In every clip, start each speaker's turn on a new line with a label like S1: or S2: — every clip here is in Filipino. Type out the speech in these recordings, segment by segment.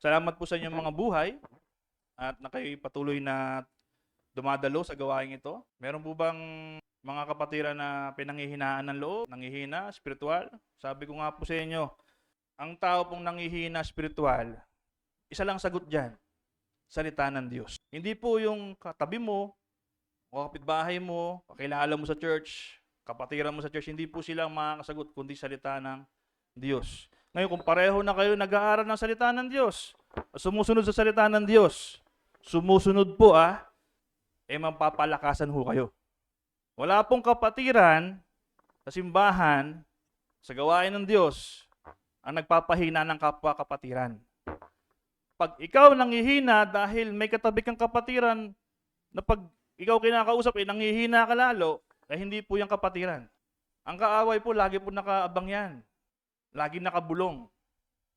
S1: Salamat po sa inyong mga buhay at na kayo'y patuloy na dumadalo sa gawain ito. Meron po bang mga kapatiran na pinanghihinaan ng loob, nanghihina, spiritual? Sabi ko nga po sa inyo, ang tao pong nanghihina spiritual, isa lang sagot dyan, salita ng Diyos. Hindi po yung katabi mo, o kapitbahay mo, kakilala mo sa church, kapatiran mo sa church, hindi po silang makakasagot kundi salita ng Diyos. Ngayon, kung pareho na kayo nag-aaral ng salita ng Diyos, sumusunod sa salita ng Diyos, sumusunod po mapapalakasan ho kayo. Wala pong kapatiran sa simbahan, sa gawain ng Diyos, ang nagpapahina ng kapwa-kapatiran. Pag ikaw nanghihina dahil may katabi kang kapatiran na pag ikaw kinakausap, nanghihina ka lalo, hindi po yung kapatiran. Ang kaaway po, lagi po nakaabang yan. Lagi nakabulong.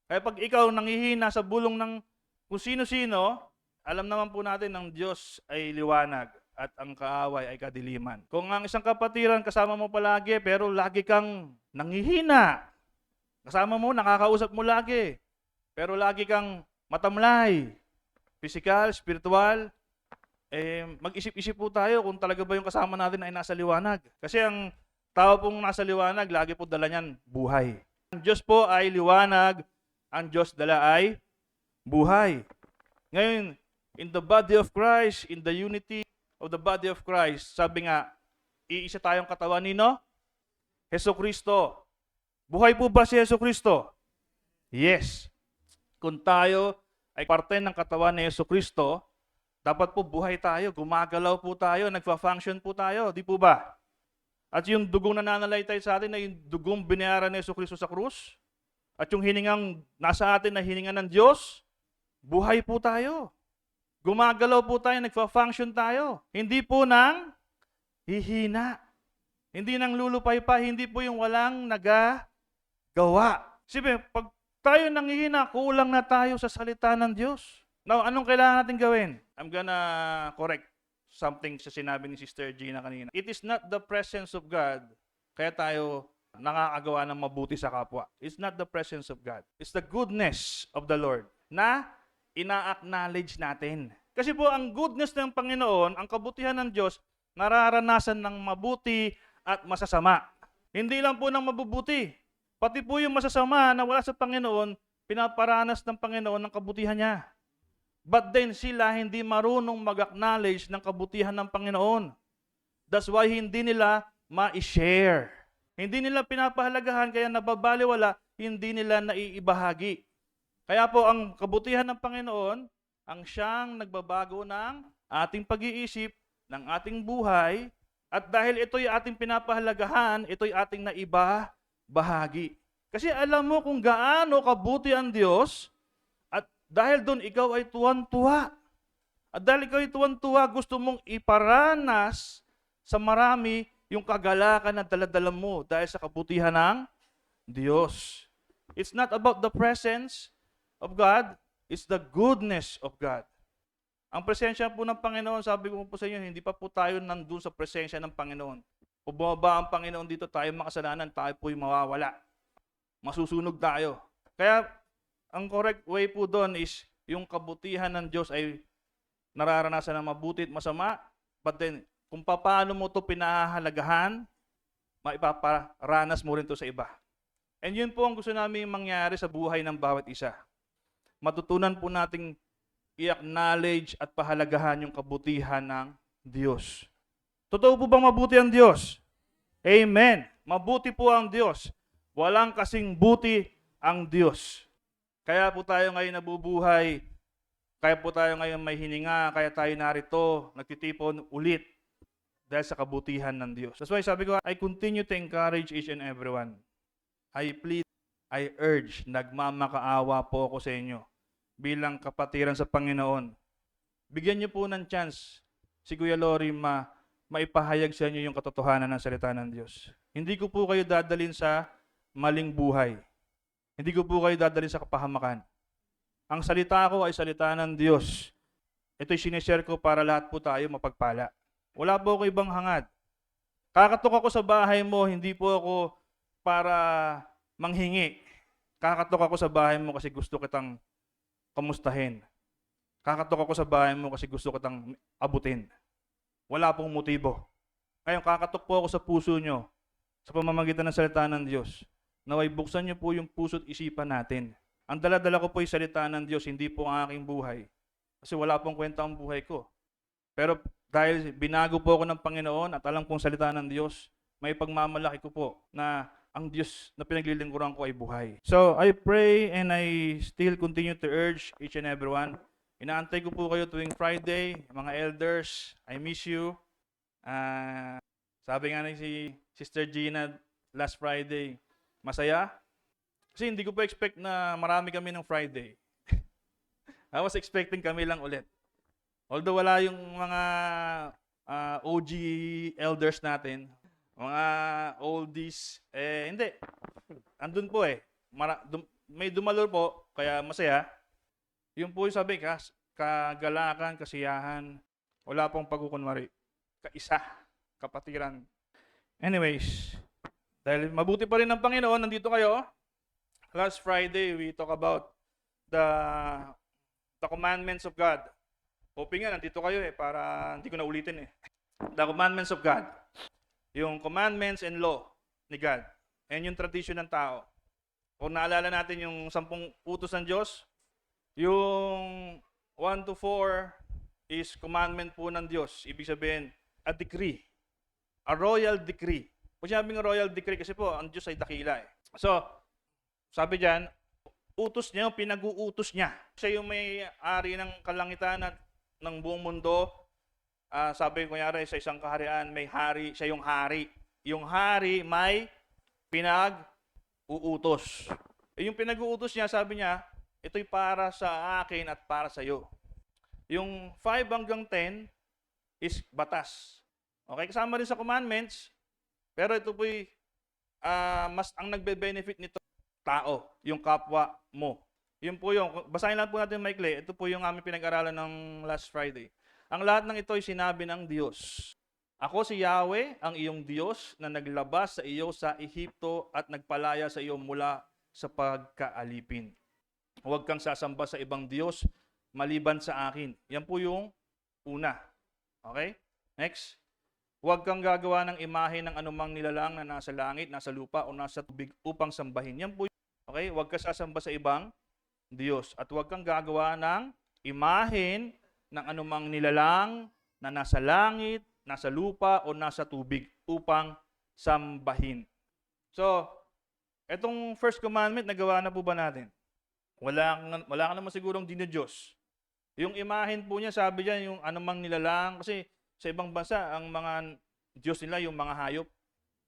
S1: Kaya pag ikaw nanghihina sa bulong ng kung sino-sino, alam naman po natin ng Diyos ay liwanag at ang kaaway ay kadiliman. Kung ang isang kapatiran kasama mo palagi pero lagi kang nanghihina, kasama mo, nakakausap mo lagi, pero lagi kang matamlay, physical, spiritual, mag-isip-isip po tayo kung talaga ba yung kasama natin ay nasa liwanag. Kasi ang tao pong nasa liwanag, lagi po dala niyan buhay. Ang Diyos po ay liwanag, ang Diyos dala ay buhay. Ngayon, in the body of Christ, in the unity of the body of Christ, sabi nga, iisa tayong katawan nino? Jesucristo. Buhay po ba si Jesucristo? Yes. Kung tayo ay parte ng katawan ni Jesucristo, dapat po buhay tayo, gumagalaw po tayo, nagfa-function po tayo, di po ba? At yung dugong nananalaytay sa atin na yung dugong binayaran ni Jesucristo sa krus, at yung hiningang nasa atin na hininga ng Diyos, buhay po tayo. Gumagalaw po tayo, nagfa-function tayo. Hindi po nang hihina. Hindi nang lulupay pa, hindi po yung walang nagagawa. Sabi, pag tayo nanghihina, kulang na tayo sa salita ng Diyos. Now, anong kailangan natin gawin? I'm gonna correct something sa sinabi ni Sister Gina kanina. It is not the presence of God, kaya tayo nakakagawa ng mabuti sa kapwa. It's not the presence of God. It's the goodness of the Lord na ina-acknowledge natin. Kasi po ang goodness ng Panginoon, ang kabutihan ng Diyos, nararanasan ng mabuti at masasama. Hindi lang po ng mabubuti. Pati po yung masasama na wala sa Panginoon, pinaparanas ng Panginoon ng kabutihan niya. But then sila hindi marunong mag-acknowledge ng kabutihan ng Panginoon. That's why hindi nila ma-share. Hindi nila pinapahalagahan, kaya nababaliwala, hindi nila naiibahagi. Kaya po ang kabutihan ng Panginoon, ang siyang nagbabago ng ating pag-iisip, ng ating buhay, at dahil ito'y ating pinapahalagahan, ito'y ating naibahagi. Kasi alam mo kung gaano kabuti ang Diyos, dahil doon, ikaw ay tuwan-tuwa. At dahil ikaw ay tuwan-tuwa, gusto mong iparanas sa marami yung kagalakan na daladala mo dahil sa kabutihan ng Diyos. It's not about the presence of God, it's the goodness of God. Ang presensya po ng Panginoon, sabi ko po sa inyo, hindi pa po tayo nandun sa presensya ng Panginoon. Kung bumaba ang Panginoon dito, tayo makasalanan, tayo po'y mawawala. Masusunog tayo. Kaya, ang correct way po doon is yung kabutihan ng Diyos ay nararanasan ng mabuti at masama, but then kung paano mo ito pinahahalagahan, maipaparanas mo rin ito sa iba. And yun po ang gusto namin mangyari sa buhay ng bawat isa. Matutunan po nating i-acknowledge at pahalagahan yung kabutihan ng Diyos. Totoo po bang mabuti ang Diyos? Amen. Mabuti po ang Diyos. Walang kasing buti ang Diyos. Kaya po tayo ngayon nabubuhay, kaya po tayo ngayon may hininga, kaya tayo narito, nagtitipon ulit dahil sa kabutihan ng Diyos. That's why sabi ko, I continue to encourage each and everyone. I plead, I urge, nagmamakaawa po ako sa inyo bilang kapatiran sa Panginoon. Bigyan niyo po ng chance si Kuya Lori maipahayag sa inyo yung katotohanan ng salita ng Diyos. Hindi ko po kayo dadalhin sa maling buhay. Hindi ko po kayo dadalhin sa kapahamakan. Ang salita ko ay salita ng Diyos. Ito'y sinishare ko para lahat po tayo mapagpala. Wala po ako ibang hangad. Kakatok ako sa bahay mo, hindi po ako para manghingi. Kakatok ako sa bahay mo kasi gusto kitang kamustahin. Kakatok ako sa bahay mo kasi gusto ko kitang abutin. Wala pong motibo. Ngayon, kakatok po ako sa puso nyo sa pamamagitan ng salita ng Diyos. Naway buksan nyo po yung puso at isipan natin. Ang dala-dala ko po yung salita ng Diyos, hindi po ang aking buhay. Kasi wala pong kwenta ang buhay ko. Pero dahil binago po ako ng Panginoon at alam kong salita ng Diyos, may pagmamalaki ko po na ang Diyos na pinaglilingkuran ko ay buhay. So, I pray and I still continue to urge each and everyone. Inaantay ko po kayo tuwing Friday, mga elders, I miss you. Sabi nga si Sister Gina last Friday, masaya. Kasi hindi ko pa expect na marami kami ng Friday. I was expecting kami lang ulit. Although wala yung mga OG elders natin, mga oldies, hindi. Andun po may dumalor po, kaya masaya. Yung po yung sabi, kagalakan, kasiyahan, wala pong pagkukunwari. Kaisa, kapatiran. Anyways, dahil mabuti pa rin ng Panginoon, nandito kayo. Last Friday, we talk about the commandments of God. Hoping nga, nandito kayo para hindi ko na ulitin The commandments of God. Yung commandments and law ni God. And yung tradition ng tao. Kung naalala natin yung 10 utos ng Diyos, yung 1 to 4 is commandment po ng Diyos. Ibig sabihin, a decree. A royal decree. Kung sinabing royal decree, kasi po, ang Diyos ay dakila So, sabi dyan, utos niya, pinag-uutos niya. Siya yung may-ari ng kalangitan at ng buong mundo. Sabi ko kunyari, sa isang kaharian, may hari, siya yung hari. Yung hari may pinag-uutos. Yung pinag-uutos niya, sabi niya, ito'y para sa akin at para sa iyo. Yung 5 hanggang 10 is batas. Okay, kasama rin sa commandments, pero ito po'y mas ang nagbe-benefit nito tao, yung kapwa mo. Yun po yung, basahin lang po natin maikli, ito po yung aming pinag-aralan ng last Friday. Ang lahat ng ito ay sinabi ng Diyos. Ako si Yahweh, ang iyong Diyos, na naglabas sa iyo sa Ehipto at nagpalaya sa iyo mula sa pagkaalipin. Huwag kang sasamba sa ibang Diyos maliban sa akin. Yan po yung una. Okay? Next. Huwag kang gagawa ng imahe ng anumang nilalang na nasa langit, nasa lupa, o nasa tubig upang sambahin. Yan po. Okay? Huwag ka sasamba sa ibang Diyos. At huwag kang gagawa ng imahen ng anumang nilalang na nasa langit, nasa lupa, o nasa tubig upang sambahin. So, etong first commandment, nagawa na po ba natin? Wala ka naman sigurong dinidiyos. Yung imahen po niya, sabi diyan, yung anumang nilalang, kasi sa ibang bansa, ang mga Diyos nila, yung mga hayop.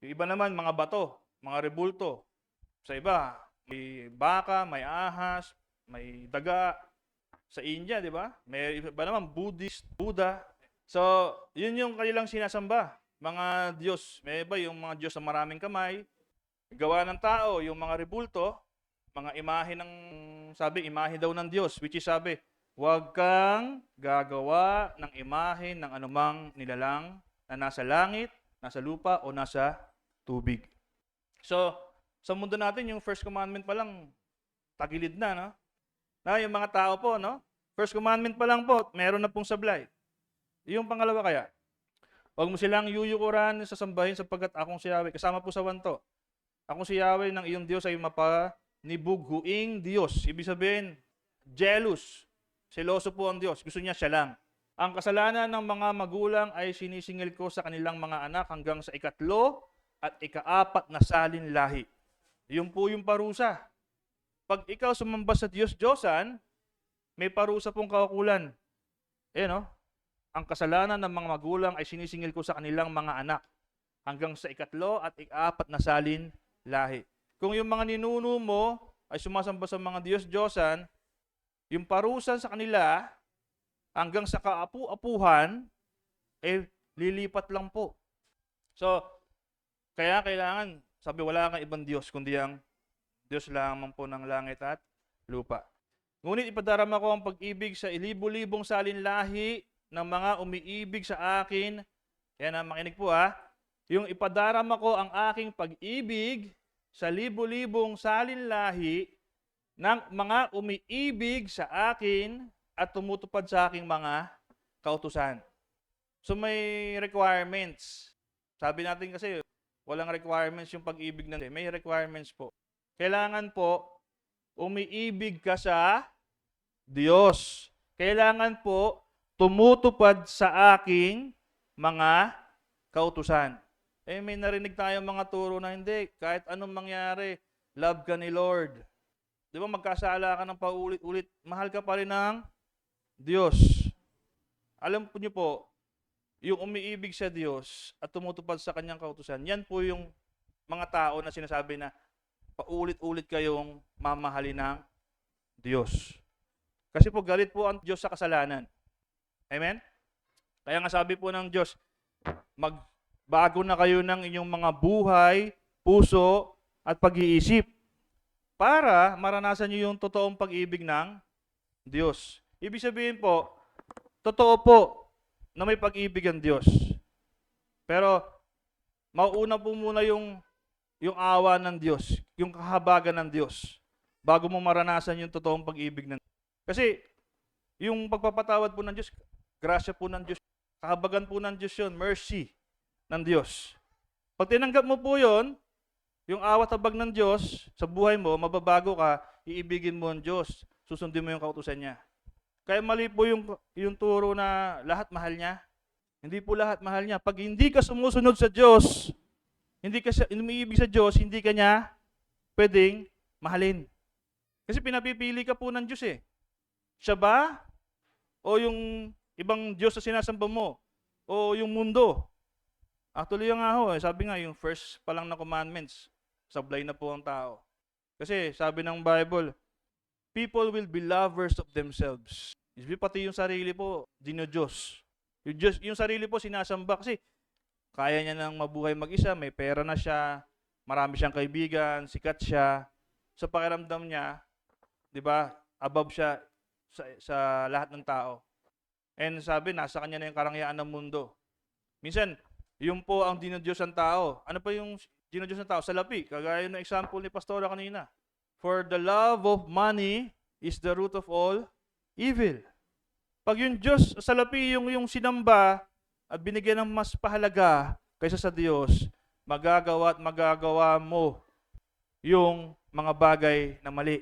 S1: Yung iba naman, mga bato, mga rebulto. Sa iba, may baka, may ahas, may daga. Sa India, di ba? May iba naman, Buddhist, Buddha. So, yun yung kanilang sinasamba. Mga Diyos. May iba yung mga Diyos na maraming kamay. Gawa ng tao, yung mga rebulto, mga imahe ng, sabi, imahe daw ng Diyos, which is sabi, huwag kang gagawa ng imahe ng anumang nilalang na nasa langit, nasa lupa, o nasa tubig. So, sa mundo natin, yung first commandment pa lang, tagilid na, no? Yung mga tao po, no? First commandment pa lang po, meron na pong sablay. Yung pangalawa kaya, huwag mo silang yuyukuran sa sambahin sapagkat akong si Yahweh. Kasama po sa 1 to. Akong si Yahweh ng iyong Diyos ay mapanibughuing Diyos. Ibig sabihin, jealous. Seloso po ang Diyos. Gusto niya siya lang. Ang kasalanan ng mga magulang ay sinisingil ko sa kanilang mga anak hanggang sa 3 at 4 na salin lahi. Yun po yung parusa. Pag ikaw sumamba sa Diyos-Diyosan, may parusa pong kaukulan. No? Ang kasalanan ng mga magulang ay sinisingil ko sa kanilang mga anak hanggang sa 3 at 4 na salin lahi. Kung yung mga ninuno mo ay sumasamba sa mga Diyos-Diyosan, yung parusa sa kanila hanggang sa kaapu-apuhan, lilipat lang po. So, kaya kailangan, sabi wala kang ibang Diyos, kundi ang Diyos lamang po ng langit at lupa. Ngunit ipadarama ko ang pag-ibig sa libu-libong salinlahi ng mga umiibig sa akin. Kaya na makinig po yung ipadarama ko ang aking pag-ibig sa libu-libong salinlahi ng mga umiibig sa akin at tumutupad sa aking mga kautusan. So may requirements. Sabi natin kasi, walang requirements yung pag-ibig ng Diyos. May requirements po. Kailangan po, umiibig ka sa Diyos. Kailangan po, tumutupad sa aking mga kautusan. May narinig tayong mga turo na hindi. Kahit anong mangyari, love ka ni Lord. Di ba magkasala ka ng paulit-ulit, mahal ka pa rin ng Diyos. Alam po niyo po, yung umiibig sa Diyos at tumutupad sa kanyang kautusan, yan po yung mga tao na sinasabi na paulit-ulit kayong mamahalin ng Diyos. Kasi po galit po ang Diyos sa kasalanan. Amen? Kaya nga sabi po ng Diyos, magbago na kayo ng inyong mga buhay, puso, at pag-iisip para maranasan niyo yung totoong pag-ibig ng Diyos. Ibig sabihin po, totoo po na may pag-ibig ang Diyos. Pero mauuna po muna yung awa ng Diyos, yung kahabagan ng Diyos, bago mo maranasan yung totoong pag-ibig ng Diyos. Kasi yung pagpapatawad po ng Diyos, grasya po ng Diyos, kahabagan po ng Diyos yun, mercy ng Diyos. Pag tinanggap mo po yun, yung awat habag ng Diyos sa buhay mo, mababago ka, iibigin mo ang Diyos, susundin mo yung kautusan niya. Kaya mali po yung turo na lahat mahal niya. Hindi po lahat mahal niya. Pag hindi ka sumusunod sa Diyos, hindi ka umiibig sa Diyos, hindi ka niya pwedeng mahalin. Kasi pinapipili ka po ng Diyos eh. Siya ba? O yung ibang Diyos na sinasamba mo? O yung mundo? Actually nga ho, sabi nga yung first pa lang na commandments, sablay na po ang tao. Kasi sabi ng Bible, people will be lovers of themselves. Pati yung sarili po, dinodiyos. Yung sarili po sinasamba kasi kaya niya nang mabuhay mag-isa, may pera na siya, marami siyang kaibigan, sikat siya. Sa pakiramdam niya, di ba, above siya sa lahat ng tao. And sabi, nasa kanya na yung karangyaan ng mundo. Minsan, yun po ang dinodiyos ng tao. Ano pa yung dinodiyos ng tao? Salapi, kagaya ng example ni Pastora kanina. For the love of money is the root of all evil. Pag yung Diyos, salapi yung sinamba at binigyan ng mas pahalaga kaysa sa Diyos, magagawa at magagawa mo yung mga bagay na mali.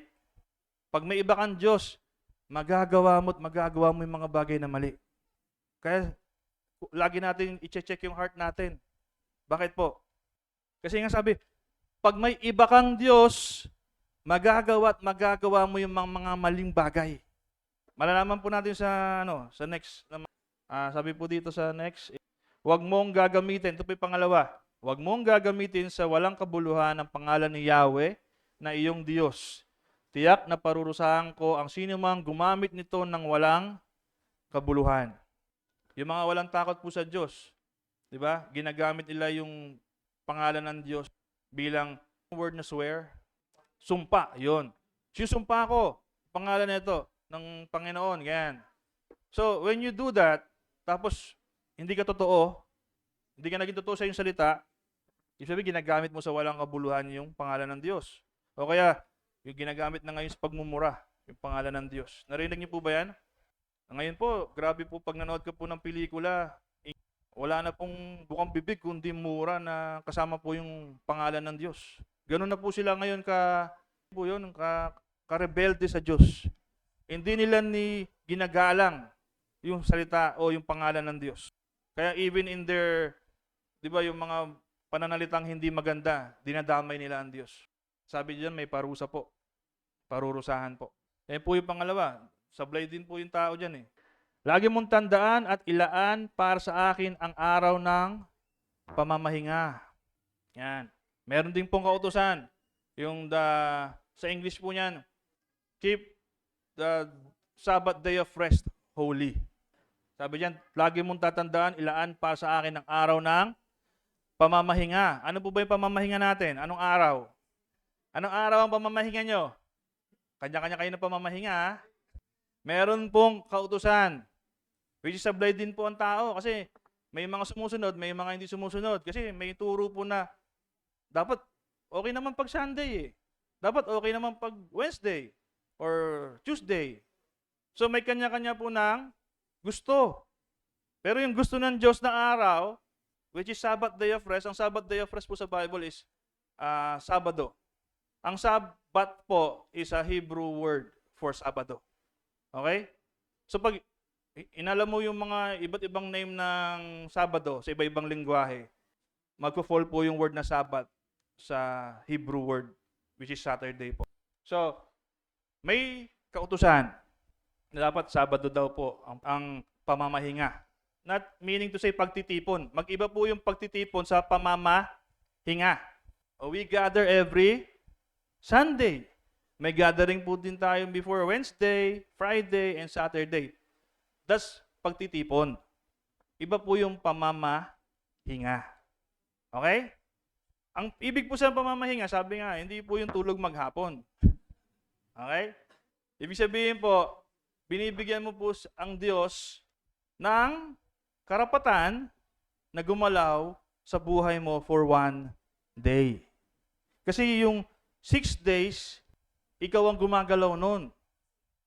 S1: Pag may iba kang Diyos, magagawa mo at magagawa mo yung mga bagay na mali. Kaya lagi natin i-check yung heart natin. Bakit po? Kasi nga sabi, pag may iba kang Diyos, magagawa at magagawa mo yung mga maling bagay. Malalaman po natin sa next. Sabi po dito sa next, huwag mong gagamitin, ito po yung pangalawa, huwag mong gagamitin sa walang kabuluhan ang pangalan ni Yahweh na iyong Diyos. Tiyak na parurusahan ko ang sino mang gumamit nito ng walang kabuluhan. Yung mga walang takot po sa Diyos, di ba? Ginagamit nila yung pangalan ng Diyos bilang word na swear. Sumpa, yun. Sumpa ko, pangalan nito ng Panginoon, ganyan. So, when you do that, tapos hindi ka totoo, hindi ka naging totoo sa iyong salita, ibig sabihin ginagamit mo sa walang kabuluhan yung pangalan ng Diyos. O kaya, yung ginagamit na ngayon sa pagmumura, yung pangalan ng Diyos. Narinig niyo po ba yan? Ngayon po, grabe po pag nanood ka po ng pelikula, wala na pong bukang bibig kundi mura na kasama po yung pangalan ng Diyos. Ganun na po sila ngayon ka-rebelde sa Diyos. Hindi nila ginagalang yung salita o yung pangalan ng Diyos. Kaya even in their, di ba, yung mga pananalitang hindi maganda, dinadamay nila ang Diyos. Sabi diyan may parusa po. Parurusahan po. Po yung pangalawa, sablay din po yung tao dyan eh. Lagi mong tandaan at ilaan para sa akin ang araw ng pamamahinga. Yan. Meron din pong kautusan. Sa English po niyan, keep the Sabbath day of rest holy. Sabi diyan, lagi mong tatandaan, ilaan para sa akin ang araw ng pamamahinga. Ano po ba yung pamamahinga natin? Anong araw? Anong araw ang pamamahinga nyo? Kanya-kanya kayo ng pamamahinga, ha? Meron pong kautusan. Which is sablay din po ang tao kasi may mga sumusunod, may mga hindi sumusunod. Kasi may turo po na dapat okay naman pag Sunday eh. Dapat okay naman pag Wednesday. or Tuesday. So may kanya-kanya po ng gusto. Pero yung gusto ng Diyos na araw, which is Sabbath day of rest, ang Sabbath day of rest po sa Bible is Sabado. Ang Sabbath po is a Hebrew word for Sabado. Okay? So pag inalam mo yung mga iba't ibang name ng Sabado sa iba-ibang lingwahe, magpo-fall po yung word na Sabbath sa Hebrew word, which is Saturday po. So, may kautusan na dapat Sabado daw po ang pamamahinga. Not meaning to say pagtitipon. Mag-iba po yung pagtitipon sa pamamahinga. We gather every Sunday. May gathering po din tayo before Wednesday, Friday, and Saturday. That's pagtitipon. Iba po yung pamamahinga. Okay? Ang ibig po sa pamamahinga, sabi nga, hindi po yung tulog maghapon. Okay? Ibig sabihin po, binibigyan mo po ang Diyos ng karapatan na gumalaw sa buhay mo for one day. Kasi yung 6 days, ikaw ang gumagalaw nun.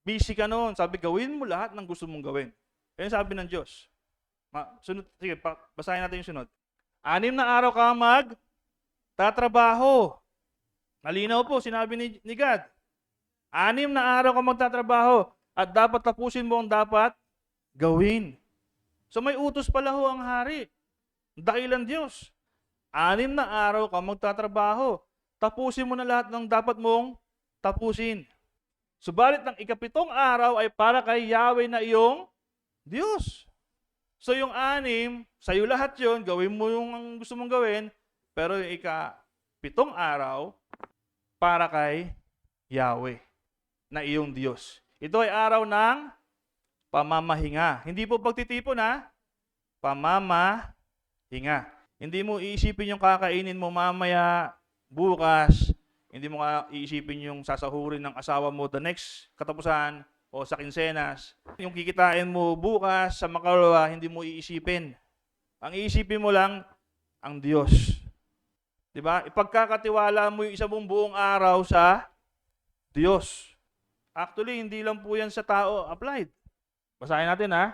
S1: Busy ka nun. Sabi, gawin mo lahat ng gusto mong gawin. Yan sabi ng Diyos. Sunod, sige, basahin natin yung sunod. 6 na araw ka magtatrabaho. Malinaw po, sinabi ni God. 6 na araw ka magtatrabaho at dapat tapusin mo ang dapat gawin. So may utos pala ho ang hari. Dakilang Diyos. 6 na araw ka magtatrabaho. Tapusin mo na lahat ng dapat mong tapusin. Subalit ng 7 araw ay para kay Yahweh na iyong Diyos. So yung 6, sa'yo lahat yon, gawin mo yung gusto mong gawin, pero yung 7 araw, para kay Yahweh na iyong Diyos. Ito ay araw ng pamamahinga. Hindi po pagtitipon ha, pamamahinga. Hindi mo iisipin yung kakainin mo mamaya, bukas, hindi mo iisipin yung sasahurin ng asawa mo the next katapusan o sa kinsenas. Yung kikitain mo bukas sa makalawa, hindi mo iisipin. Ang iisipin mo lang, ang Diyos. Diba? Ipagkakatiwala mo yung isa mong buong araw sa Diyos. Actually, hindi lang po yan sa tao applied. Basahin natin ha.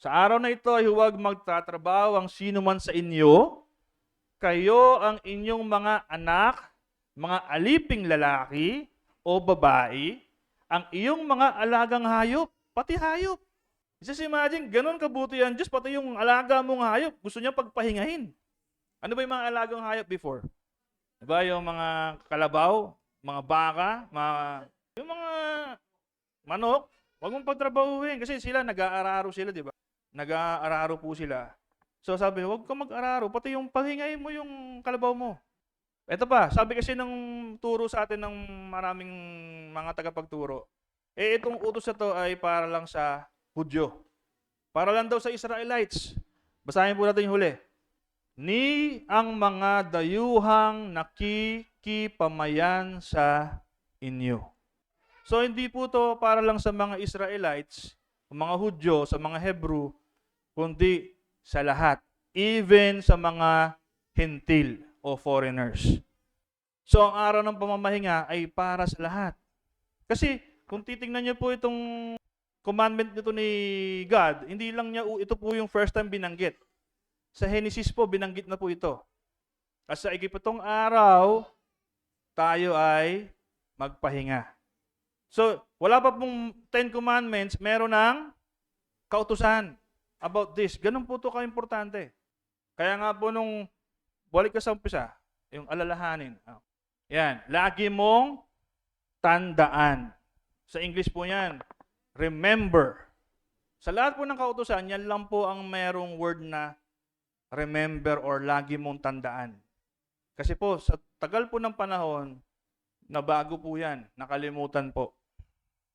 S1: Sa araw na ito ay huwag magtatrabaho ang sino man sa inyo. Kayo ang inyong mga anak, mga aliping lalaki o babae, ang iyong mga alagang hayop, pati hayop. Just imagine, ganun kabuti yan Diyos, pati yung alaga mong hayop, gusto niya pagpahingahin. Ano ba yung mga alagang hayop before? Diba yung mga kalabaw, mga baka, yung mga manok, huwag mong pagtrabahuhin kasi sila, nag-aararo sila, di ba? Nag-aararo po sila. So sabi, huwag kang mag-araro, pati yung pahingahin mo yung kalabaw mo. Ito pa, sabi kasi ng turo sa atin ng maraming mga tagapagturo, itong utos na to ay para lang sa Hudyo. Para lang daw sa Israelites. Basahin po natin yung huli. Ni ang mga dayuhang nakikipamayan sa inyo. So hindi po to para lang sa mga Israelites, mga Hudyo, sa mga Hebrew, kundi sa lahat. Even sa mga Hentil o foreigners. So ang araw ng pamamahinga ay para sa lahat. Kasi kung titingnan niyo po itong commandment nito ni God, hindi lang niya ito po yung first time binanggit. Sa Genesis po, binanggit na po ito. At sa 7 araw, tayo ay magpahinga. So, wala pa pong 10 commandments, meron ng kautusan about this. Ganun po ito ka-importante. Kaya nga po nung balik ka sa umpisa, yung alalahanin. Yan, lagi mong tandaan. Sa English po yan, remember. Sa lahat po ng kautusan, yan lang po ang merong word na remember or lagi mong tandaan. Kasi po, sa tagal po ng panahon, nabago po yan, nakalimutan po.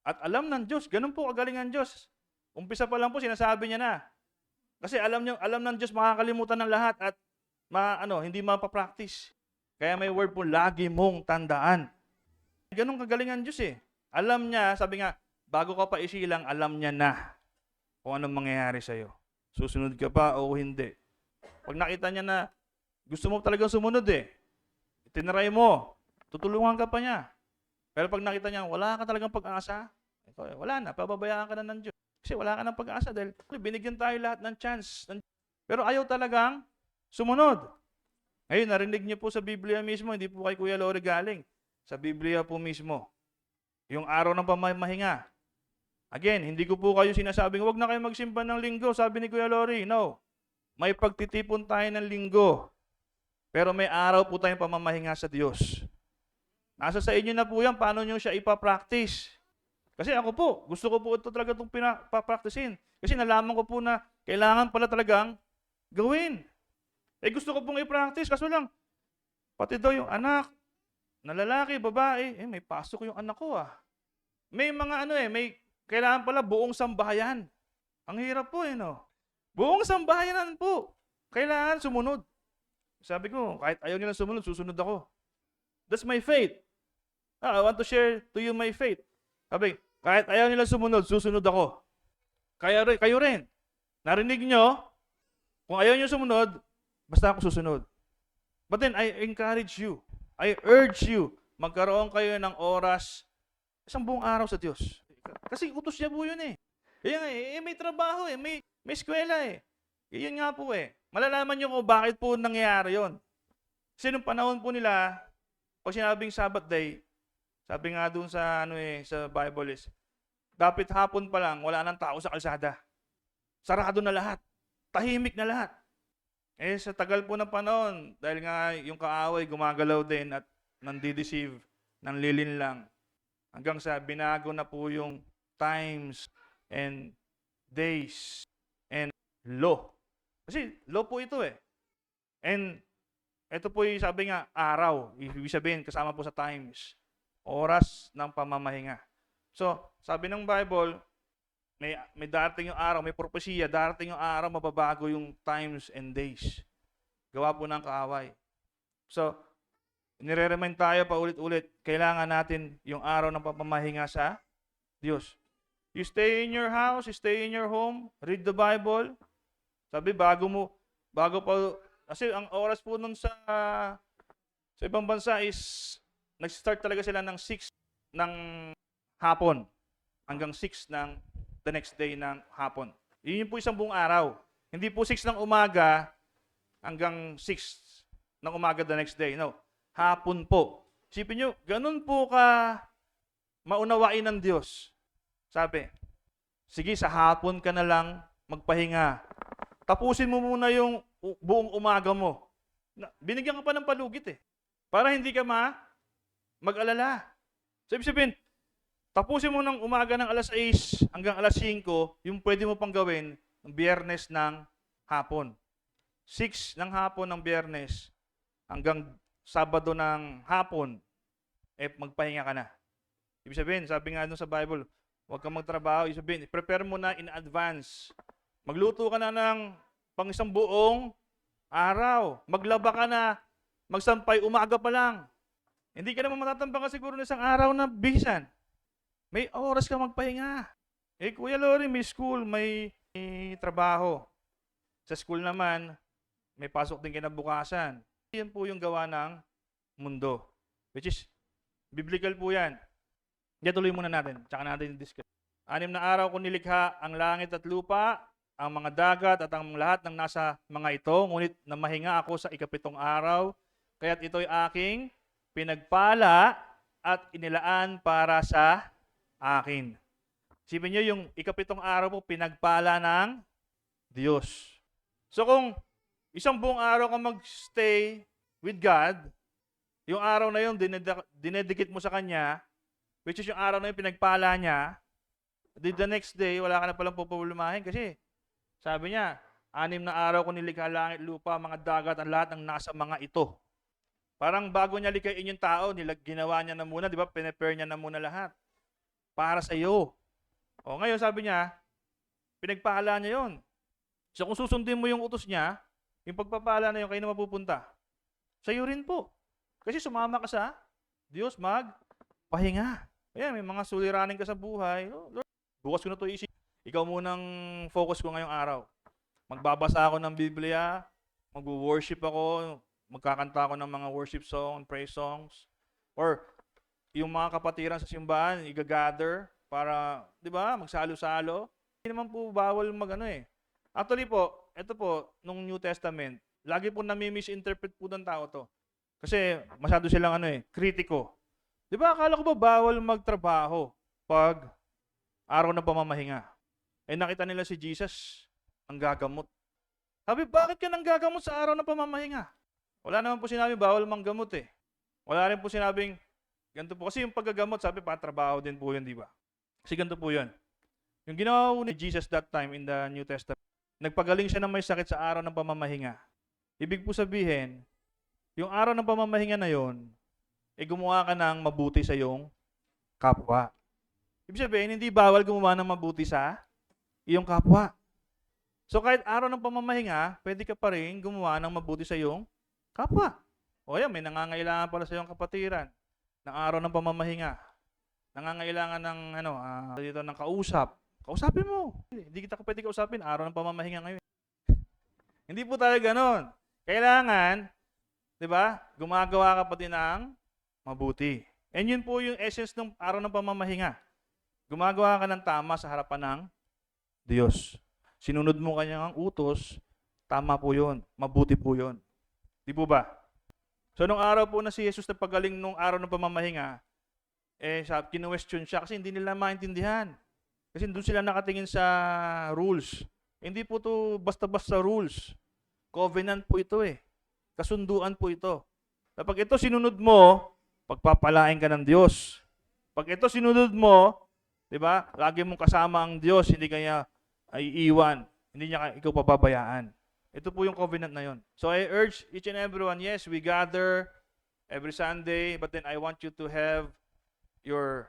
S1: At alam ng Diyos, ganun po kagalingan Diyos. Umpisa pa lang po, sinasabi niya na. Kasi alam ng Diyos makakalimutan ng lahat at hindi mapapractice. Kaya may word po, lagi mong tandaan. Ganun kagalingan Diyos eh. Alam niya, sabi nga, bago ka pa isilang, alam niya na kung anong mangyayari sa'yo. Susunod ka pa o hindi. Pag nakita niya na gusto mo talagang sumunod tinry mo, tutulungan ka pa niya. Pero pag nakita niya, wala ka talagang pag-asa, wala na, pababayaan ka na ng Diyos. Kasi wala ka ng pag-asa dahil binigyan tayo lahat ng chance. Pero ayaw talagang sumunod. Ngayon, narinig niyo po sa Biblia mismo, hindi po kay Kuya Lori galing. Sa Biblia po mismo. Yung araw ng pamamahinga. Again, hindi ko po kayo sinasabing, huwag na kayo magsimba ng linggo, sabi ni Kuya Lori. No. May pagtitipon tayo ng linggo. Pero may araw po tayong pamamahinga sa Diyos. Nasa sa inyo na po yan, paano nyo siya ipapractice. Kasi ako po, gusto ko po ito talaga itong pinapracticein. Kasi nalaman ko po na kailangan pala talagang gawin. Gusto ko pong i-practice, kaso lang, pati daw yung anak, na lalaki, babae, may pasok yung anak ko May mga may kailangan pala buong sambahayan. Ang hirap po no? Buong sambahayan po. Kailangan sumunod. Sabi ko, kahit ayaw nilang sumunod, susunod ako. That's my faith. I want to share to you my faith. Sabi, kahit ayaw nilang sumunod, susunod ako. Kayo rin. Narinig nyo? Kung ayaw nyo sumunod, basta ako susunod. But then, I encourage you. I urge you, magkaroon kayo ng oras, isang buong araw sa Diyos. Kasi utos niya po yun Kaya may trabaho may eskwela Yun nga po Malalaman niyo kung bakit po nangyayari yon. Kasi nung panahon po nila, pag sinabing Sabbath day, sabi nga dun sa sa Bible is, dapat hapon pa lang, wala nang tao sa kalsada. Sarado na lahat. Tahimik na lahat. Sa tagal po ng panahon, dahil nga yung kaaway gumagalaw din at nandideceive, nanlilin lang. Hanggang sa binago na po yung times and days and law. Kasi law po ito And ito po yung sabi nga, araw. Ibig sabihin, kasama po sa times. Oras ng pamamahinga. So, sabi ng Bible, may darating yung araw, may propesya, darating yung araw, mababago yung times and days. Gawa po ng kaaway. So, nire-remind tayo pa ulit-ulit, kailangan natin yung araw ng pamamahinga sa Diyos. You stay in your house, you stay in your home, read the Bible. Sabi, kasi ang oras po nun sa ibang bansa is, nag-start talaga sila ng 6 ng hapon hanggang 6 ng the next day ng hapon. Yun po isang buong araw. Hindi po 6 ng umaga hanggang 6 ng umaga the next day. No, hapon po. Isipin nyo, ganun po ka maunawain ng Diyos. Sabi, sige, sa hapon ka na lang magpahinga. Tapusin mo muna yung buong umaga mo. Binigyan ka pa ng palugit para hindi ka mag-alala. So, ibig sabihin, tapusin mo ng umaga ng alas 6 hanggang alas 5, yung pwede mo pang gawin ng Biyernes ng hapon. 6 ng hapon ng Biyernes hanggang Sabado ng hapon, magpahinga ka na. Ibig sabihin, sabi nga doon sa Bible, huwag kang magtrabaho. Ibig sabihin, prepare mo na in advance. Magluto ka na ng pang isang buong araw. Maglaba ka na, magsampay umaga pa lang. Hindi ka naman matatambang siguro na isang araw na bisan. May oras ka magpahinga. Kuya Lori, may school, may trabaho. Sa school naman, may pasok din kinabukasan. Yan po yung gawa ng mundo. Which is, biblical po yan. Kaya tuloy muna natin. Tsaka natin discuss. 6 na araw ko nilikha ang langit at lupa, ang mga dagat at ang lahat ng nasa mga ito. Ngunit namahinga ako sa 7 araw. Kaya't ito'y aking pinagpala at inilaan para sa akin. Sipin nyo, yung 7 araw po, pinagpala ng Diyos. So kung isang buong araw ka mag-stay with God, yung araw na yun, dinedikit mo sa Kanya, which is yung araw na yun, pinagpala niya, the next day, wala ka na palang pupulumahin kasi sabi niya, 6 na araw ko nilikha langit, lupa, mga dagat, ang lahat ng nasa mga ito. Parang bago niya likhain yung tao, ginawa niya na muna, di ba? Prepare niya na muna lahat. Para sa iyo. Ngayon sabi niya, pinagpala niya yon. So kung susundin mo yung utos niya, yung pagpapala na yun, kayo na mapupunta. Sa iyo rin po. Kasi sumama ka sa Diyos, magpahinga. Ayan, may mga suliranin ka sa buhay. Lord, bukas ko na ito isip. Ikaw munang focus ko ngayong araw. Magbabasa ako ng Biblia, mag-worship ako, magkakanta ako ng mga worship song, praise songs, or yung mga kapatiran sa simbahan, i-gather para, di ba, magsalo-salo. Hindi naman po bawal Actually po, ito po, nung New Testament, lagi po nami-misinterpret po ng tao to. Kasi masyado silang kritiko. Di ba, akala ko ba bawal magtrabaho pag araw ng pamamahinga? Nakita nila si Jesus, ang gagamot. Sabi, bakit ka nang gagamot sa araw ng pamamahinga? Wala naman po sinabi bawal manggamot eh. Wala rin po sinabing ganito po. Kasi yung paggagamot, sabi pa, trabaho din po yun, di ba? Kasi ganito po yun. Yung ginawa ni Jesus that time in the New Testament, nagpagaling siya ng may sakit sa araw ng pamamahinga. Ibig po sabihin, yung araw ng pamamahinga na yon, gumawa ka ng mabuti sa iyong kapwa. Ibig sabihin, hindi bawal gumawa ng mabuti sa iyong kapwa. So kahit araw ng pamamahinga, pwede ka pa rin gumawa ng mabuti sa iyong kapwa. O yan, may nangangailangan pala sa iyong kapatiran ng araw ng pamamahinga. Nangangailangan ng dito ng kausap. Kausapin mo. Hindi kita pwede kausapin araw ng pamamahinga ngayon. Hindi po tayo ganoon. Kailangan, 'di ba? Gumagawa ka pa din ng mabuti. And yun po yung essence ng araw ng pamamahinga. Gumagawa ka ng tama sa harapan ng Diyos. Sinunod mo kanyang utos, tama po yun. Mabuti po yun. Di po ba? So, nung araw po na si Jesus nagpagaling nung araw ng pamamahinga, kinu-question siya kasi hindi nila maintindihan. Kasi doon sila nakatingin sa rules. Hindi po to basta-basta rules. Covenant po ito Kasunduan po ito. Kapag ito sinunod mo, pagpapalain ka ng Diyos. Pag ito sinunod mo, di ba, lagi mong kasama ang Diyos, hindi kanya ay iwan. Hindi niya ikaw pababayaan. Ito po yung covenant na yon. So I urge each and everyone, yes, we gather every Sunday, but then I want you to have your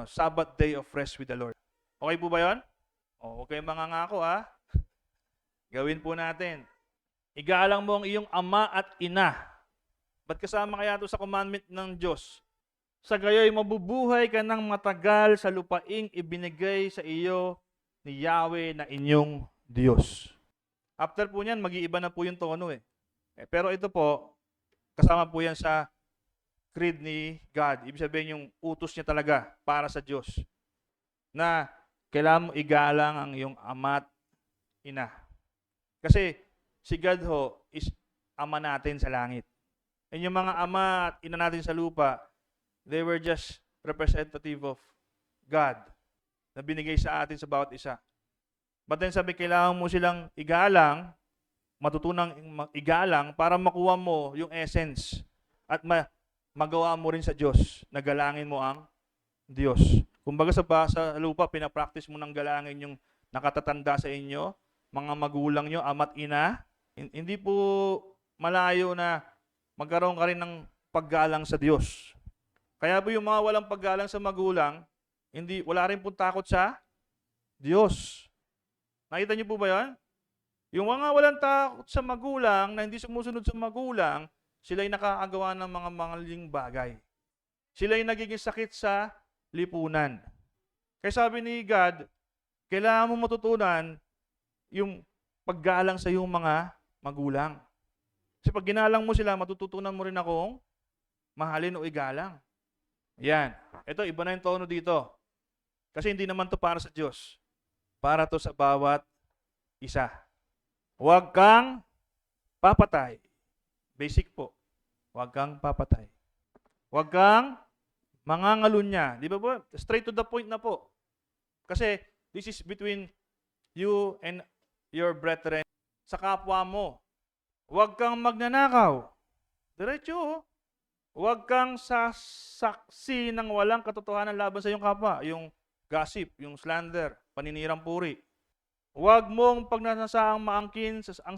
S1: Sabbath day of rest with the Lord. Okay po ba yon? Huwag kayong mangangako Gawin po natin. Igalang mo ang iyong ama at ina. Ba't kasama kaya ito sa commandment ng Diyos? Sa gayoy mabubuhay ka ng matagal sa lupaing ibinigay sa iyo ni Yahweh na inyong Diyos. After po niyan, mag-iiba na po yung tono Pero ito po, kasama po yan sa creed ni God. Ibig sabihin yung utos niya talaga para sa Diyos. Na kailangan mo igalang ang iyong ama at ina. Kasi si God is ama natin sa langit. And yung mga ama at ina natin sa lupa, they were just representative of God na binigay sa atin sa bawat isa. But then sabi, kailangan mo silang igalang, matutunang igalang para makuha mo yung essence at magawa mo rin sa Diyos, na galangin mo ang Diyos. Kumbaga sa lupa, pinapractice mo ng galangin yung nakatatanda sa inyo, mga magulang nyo, ama't ina. Hindi po malayo na magkaroon ka rin ng paggalang sa Diyos. Kaya po yung mga walang paggalang sa magulang, wala rin po takot sa Diyos. Nakita niyo po ba yan? Yung mga walang takot sa magulang, na hindi sumusunod sa magulang, sila'y nakakagawa ng mga maling bagay. Sila'y nagiging sakit sa lipunan. Kaya sabi ni God, kailangan mo matutunan yung paggalang sa iyong mga magulang. Kasi pag ginalang mo sila, matututunan mo rin akong mahalin o igalang. Yan. Ito, iba na yung tono dito. Kasi hindi naman to para sa Diyos. Para to sa bawat isa. Huwag kang papatay. Basic po. Huwag kang papatay. Huwag kang mangangalunya. Di ba po? Straight to the point na po. Kasi this is between you and your brethren sa kapwa mo. Huwag kang magnanakaw. Diretso. Huwag kang sasaksi ng walang katotohanan laban sa iyong kapwa. Yung gossip, yung slander, paninirang puri. Huwag mong pagnasasaang maangkin ang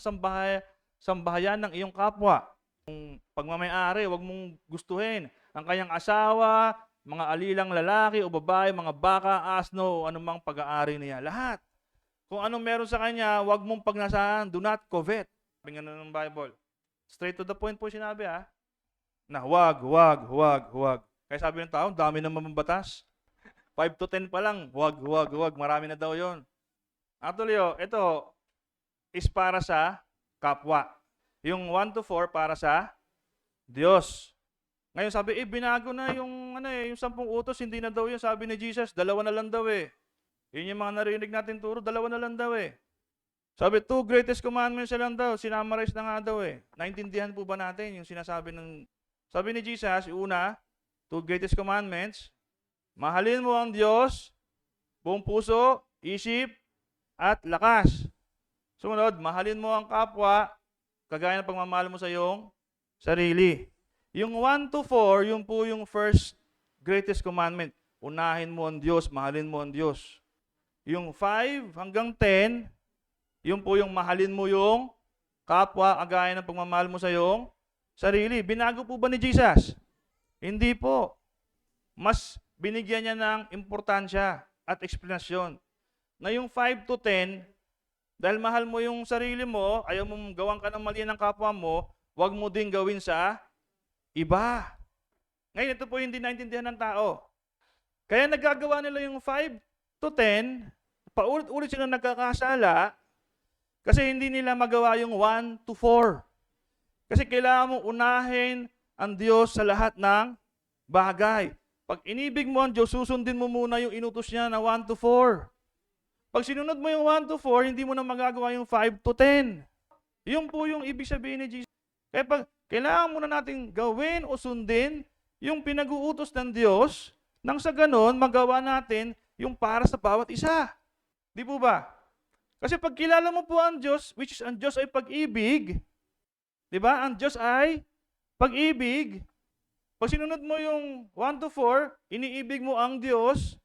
S1: sambahayan ng iyong kapwa. Kung pagmamayari, huwag mong gustuhin ang kanyang asawa, mga alilang lalaki o babae, mga baka, asno, o anumang pag-aari niya. Lahat. Kung anong meron sa kanya, huwag mong pagnasaan. Do not covet. Sabi nga ng Bible. Straight to the point po sinabi na huwag. Kaya sabi ng tao, dami naman batas. 5 to 10 pa lang, huwag. Marami na daw yon. Actually, ito is para sa kapwa. Yung 1 to 4 para sa Diyos. Ngayon sabi, binago na yung yung 10 utos, hindi na daw yun. Sabi ni Jesus, 2 na lang daw eh. Yun yung mga narinig natin turo, 2 na lang daw eh. Sabi, 2 greatest commandments na lang daw. Sinamarize na nga daw eh. Naintindihan po ba natin yung sinasabi ng... Sabi ni Jesus, una, 2 greatest commandments, mahalin mo ang Diyos, buong puso, isip, at lakas. Sumunod, mahalin mo ang kapwa, kagaya ng pagmamahal mo sa iyong sarili. Yung 1 to 4, yun po yung first greatest commandment. Unahin mo ang Diyos, mahalin mo ang Diyos. Yung 5 hanggang 10, yun po yung mahalin mo yung kapwa, kagaya ng pagmamahal mo sa iyong sarili. Binago po ba ni Jesus? Hindi po. Mas binigyan niya ng importansya at eksplanasyon. Na yung 5 to 10, dahil mahal mo yung sarili mo, ayaw mong gawan ka ng mali ng kapwa mo, huwag mo din gawin sa iba. Ngayon, ito po hindi naintindihan ng tao. Kaya nagagawa nila yung 5 to 10, paulit-ulit sila nagkakasala, kasi hindi nila magawa yung 1 to 4. Kasi kailangan mong unahin ang Diyos sa lahat ng bagay. Pag inibig mo ang Diyos, susundin mo muna yung inutos niya na 1 to 4. Pag sinunod mo yung 1 to 4, hindi mo na magagawa yung 5 to 10. Yun po yung ibig sabihin ni Jesus. Kaya kailangan muna natin gawin o sundin yung pinag-uutos ng Diyos nang sa ganon magawa natin yung para sa bawat isa. Di po ba? Kasi pag kilala mo po ang Diyos, which is ang Diyos ay pag-ibig, di ba? Ang Diyos ay pag-ibig. Pag sinunod mo yung 1 to 4, iniibig mo ang Diyos,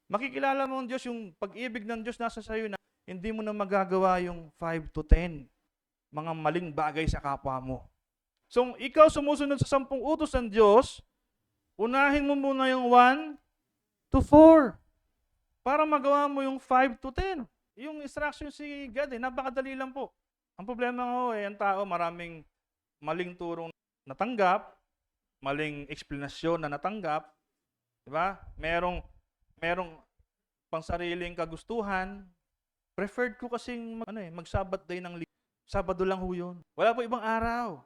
S1: makikilala mo ang Diyos, yung pag-ibig ng Diyos nasa sayo na hindi mo na magagawa yung 5 to 10, mga maling bagay sa kapwa mo. So, ikaw sumusunod sa 10 utos ng Diyos, unahin mo muna yung 1 to 4 para magawa mo yung 5 to 10. Yung instruction si God, napakadali lang po. Ang problema ko ang tao, maraming maling turong natanggap, maling eksplanasyon na natanggap, di ba? Merong pangsariling kagustuhan. Preferred ko kasing mag-Sabbath day ng Sabado lang ho yun. Wala po ibang araw.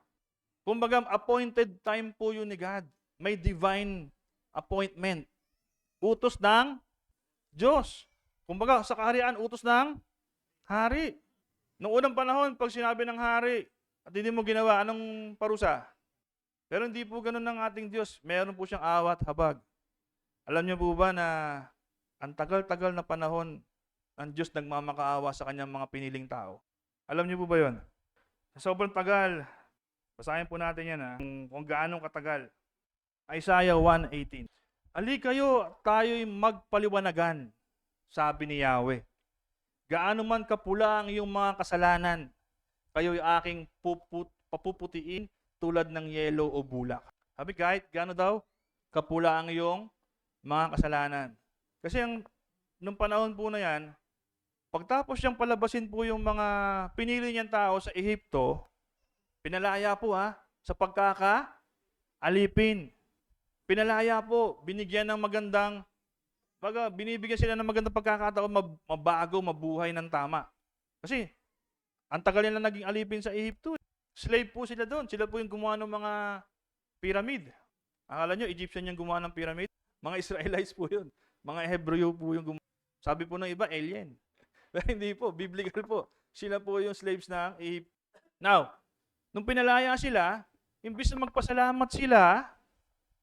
S1: Kumbaga, appointed time po yun ni God. May divine appointment. Utos ng Diyos. Kumbaga, sa kaharian, utos ng hari. Noong unang panahon, pag sinabi ng hari at hindi mo ginawa, anong parusa? Pero hindi po ganun ng ating Diyos. Meron po siyang awat, habag. Alam niyo po ba na ang tagal-tagal na panahon ang Diyos nagmamakaawa sa kanyang mga piniling tao? Alam niyo po ba yun? Sa sobrang tagal, basahin po natin yan kung gaano katagal. Isaiah 1:18. Ali kayo, tayo'y magpaliwanagan, sabi ni Yahweh. Gaano man kapula ang iyong mga kasalanan, kayo'y aking papuputiin tulad ng yelo o bulak. Sabi kahit gaano daw, kapula ang iyong mga kasalanan. Kasi nung panahon po na yan, pagtapos siyang palabasin po yung mga pinili niyang tao sa Ehipto, pinalaya po sa pagkakaalipin. Pinalaya po, binigyan ng binibigyan sila ng magandang pagkakataon mabago, mabuhay ng tama. Kasi, ang tagal nila naging alipin sa Ehipto. Slave po sila doon. Sila po yung gumawa ng mga pyramid. Akala nyo, Egyptian yung gumawa ng pyramid? Mga Israelites po yun. Mga Hebreo po yung gumawa. Sabi po ng iba, alien. Pero hindi po, biblical po. Sila po yung slaves ng Egypt. Now, nung pinalaya sila, imbis na magpasalamat sila,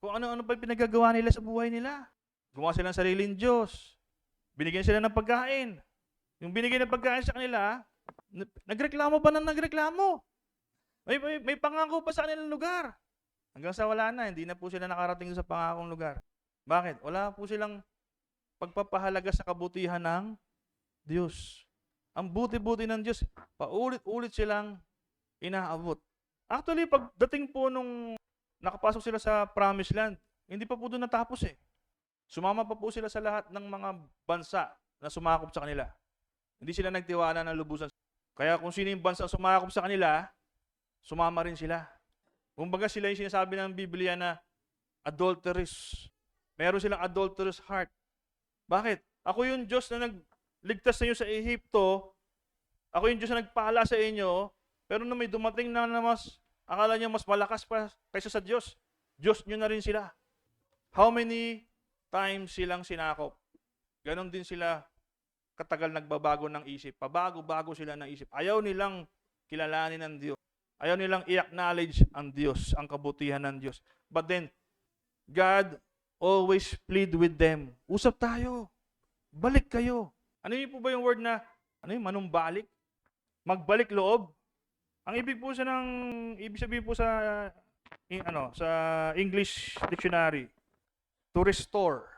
S1: kung ano-ano pa yung pinagagawa nila sa buhay nila. Gumawa sila ng sariling Diyos. Binigyan sila ng pagkain. Yung binigyan ng pagkain sa kanila, nagreklamo pa ng nagreklamo. May pangako pa sa kanilang lugar. Hanggang sa wala na, hindi na po sila nakarating sa pangakong lugar. Bakit? Wala po silang pagpapahalaga sa kabutihan ng Diyos. Ang buti-buti ng Diyos, paulit-ulit silang inaabot. Actually, pagdating po nung nakapasok sila sa Promised Land, hindi pa po doon natapos eh. Sumama pa po sila sa lahat ng mga bansa na sumakop sa kanila. Hindi sila nagtiwala ng lubusan. Kaya kung sino yung bansa sumakop sa kanila, sumama rin sila. Kumbaga sila yung sinasabi ng Biblia na adulterous. Meron silang adulterous heart. Bakit? Ako yung Diyos na nagligtas sa inyo sa Ehipto. Ako yung Diyos na nagpala sa inyo. Pero nung may dumating na mas, akala niya mas malakas pa kaysa sa Diyos, Diyos nyo na rin sila. How many times silang sinakop? Ganon din sila katagal nagbabago ng isip. Pabago-bago sila ng isip. Ayaw nilang kilalanin ng Diyos. Ayaw nilang i-acknowledge ang Diyos, ang kabutihan ng Diyos. But then, God always plead with them. Usap tayo. Balik kayo. Ano yun po ba yung word na, manumbalik? Magbalik loob? Ang ibig sabihin po sa English dictionary, to restore,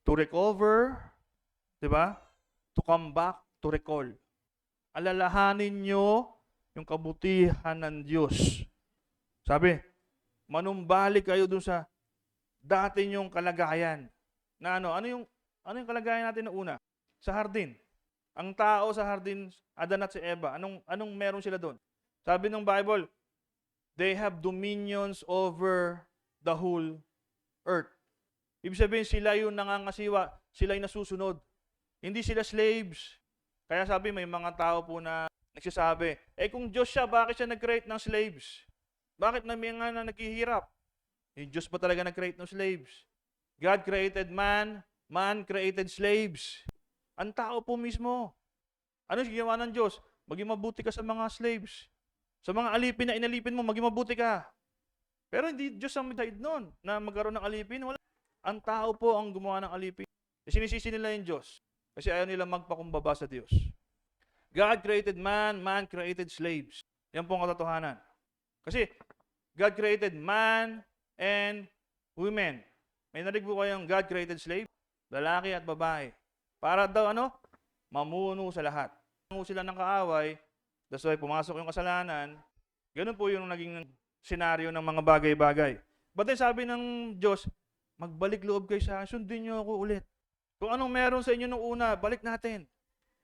S1: to recover, di ba? To come back, to recall. Alalahanin nyo yung kabutihan ng Diyos. Sabi, manumbalik kayo dun sa dati nyong kalagayan. Na ano yung kalagayan natin na una? Sa hardin. Ang tao sa hardin, Adan at si Eva, anong meron sila doon? Sabi ng Bible, they have dominions over the whole earth. Ibig sabihin, sila yung nangangasiwa, sila yung nasusunod. Hindi sila slaves. Kaya sabi, may mga tao po na nagsasabi, kung Diyos siya, bakit siya nag-create ng slaves? Bakit na may nga na naghihirap? Yung Diyos ba talaga nag-create ng slaves? God created man, man created slaves. Ang tao po mismo. Ano yung ginawa ng Diyos? Maging mabuti ka sa mga slaves. Sa mga alipin na inalipin mo, maging mabuti ka. Pero hindi Diyos ang may noon na magkaroon ng alipin. Wala. Ang tao po ang gumawa ng alipin. Sinisisi nila yung Diyos. Kasi ayaw nila magpakumbaba sa Diyos. God created man, man created slaves. Yan po ang katotohanan. Kasi God created man and women. May narinig po kayong God created slave? Lalaki at babae. Para daw mamuno sa lahat. Kung sila ng kaaway, that's why pumasok yung kasalanan, ganun po yung naging senaryo ng mga bagay-bagay. But then sabi ng Diyos, magbalik loob kayo sa akin, sundin niyo ako ulit. Kung anong meron sa inyo nung una, balik natin.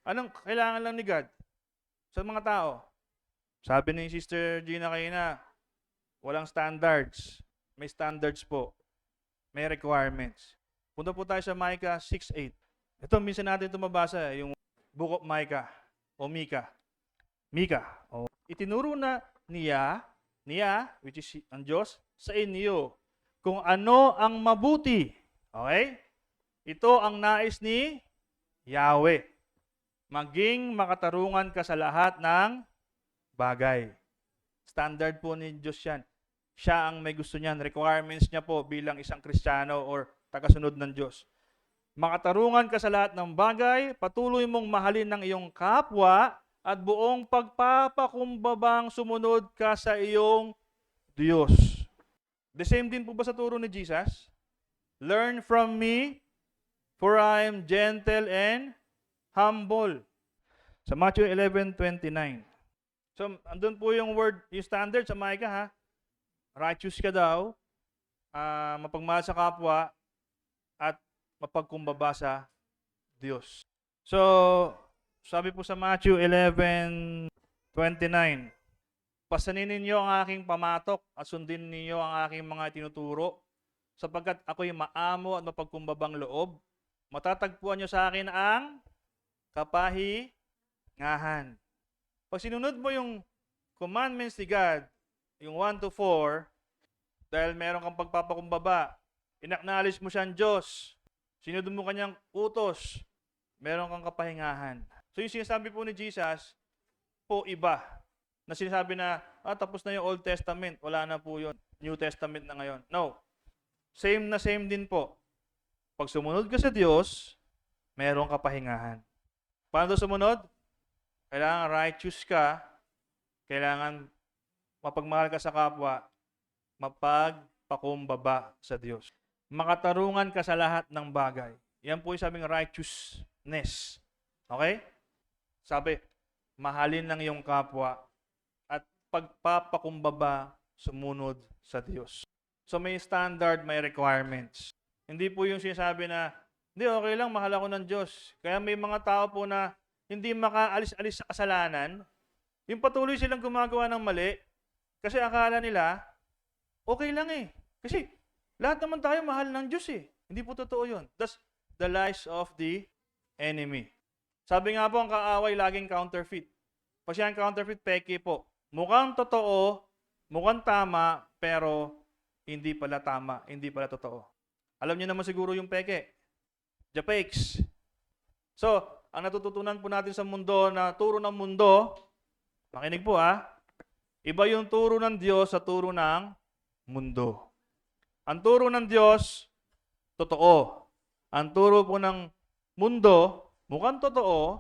S1: Anong kailangan lang ni God sa mga tao? Sabi ni Sister Gina kanina, walang standards. May standards po. May requirements. Punta po tayo sa Micah 6:8. Ito, minsan natin ito mabasa, yung Book of Micah o Micah. Itinuro na niya, which is ang Diyos, sa inyo, kung ano ang mabuti. Okay? Ito ang nais ni Yahweh. Maging makatarungan ka sa lahat ng bagay. Standard po ni Diyos yan. Siya ang may gusto niyan. Requirements niya po bilang isang Kristiyano or tagasunod ng Diyos. Makatarungan ka sa lahat ng bagay, patuloy mong mahalin ng iyong kapwa, at buong pagpapakumbabang sumunod ka sa iyong Diyos. The same din po ba sa turo ni Jesus? Learn from me, for I am gentle and humble. Sa Matthew 11:29. So, andun po yung word, yung standard sa Micah, ha? Righteous ka daw, mapagmahal sa kapwa, at mapagkumbaba sa Diyos. So, sabi po sa Matthew 11:29, pasanin ninyo ang aking pamatok at sundin ninyo ang aking mga tinuturo, sapagkat ako'y maamo at mapagkumbabang loob. Matatagpuan nyo sa akin ang kapahingahan. Pag sinunod mo yung commandments ni God, yung 1-4, dahil meron kang pagpapakumbaba, inacknowledge mo siyang Diyos, sinunod mo kanyang utos, meron kang kapahingahan. So yung sinasabi po ni Jesus, po iba. Na sinasabi na, tapos na yung Old Testament, wala na po yun. New Testament na ngayon. No. Same na same din po. Pag sumunod ka sa Diyos, meron kapahingahan. Paano sumunod? Kailangan righteous ka, kailangan mapagmahal ka sa kapwa, mapagpakumbaba sa Diyos. Makatarungan ka sa lahat ng bagay. Yan po yung sabing righteousness. Okay? Sabi, mahalin lang yung kapwa at pagpapakumbaba sumunod sa Diyos. So may standard, may requirements. Hindi po yung sinasabi na, hindi, okay lang, mahal ako ng Diyos. Kaya may mga tao po na hindi makaalis-alis sa kasalanan, yung patuloy silang gumagawa ng mali, kasi akala nila, okay lang eh. Kasi lahat naman tayo mahal ng Diyos eh. Hindi po totoo yun. That's the lies of the enemy. Sabi nga po, ang kaaway laging counterfeit. Pag siya ang counterfeit, peke po. Mukhang totoo, mukhang tama, pero hindi pala tama, hindi pala totoo. Alam niyo naman siguro yung peke. Japeks. So, ang natututunan po natin sa mundo na turo ng mundo, makinig po iba yung turo ng Diyos sa turo ng mundo. Ang turo ng Diyos, totoo. Ang turo po ng mundo, mukhang totoo,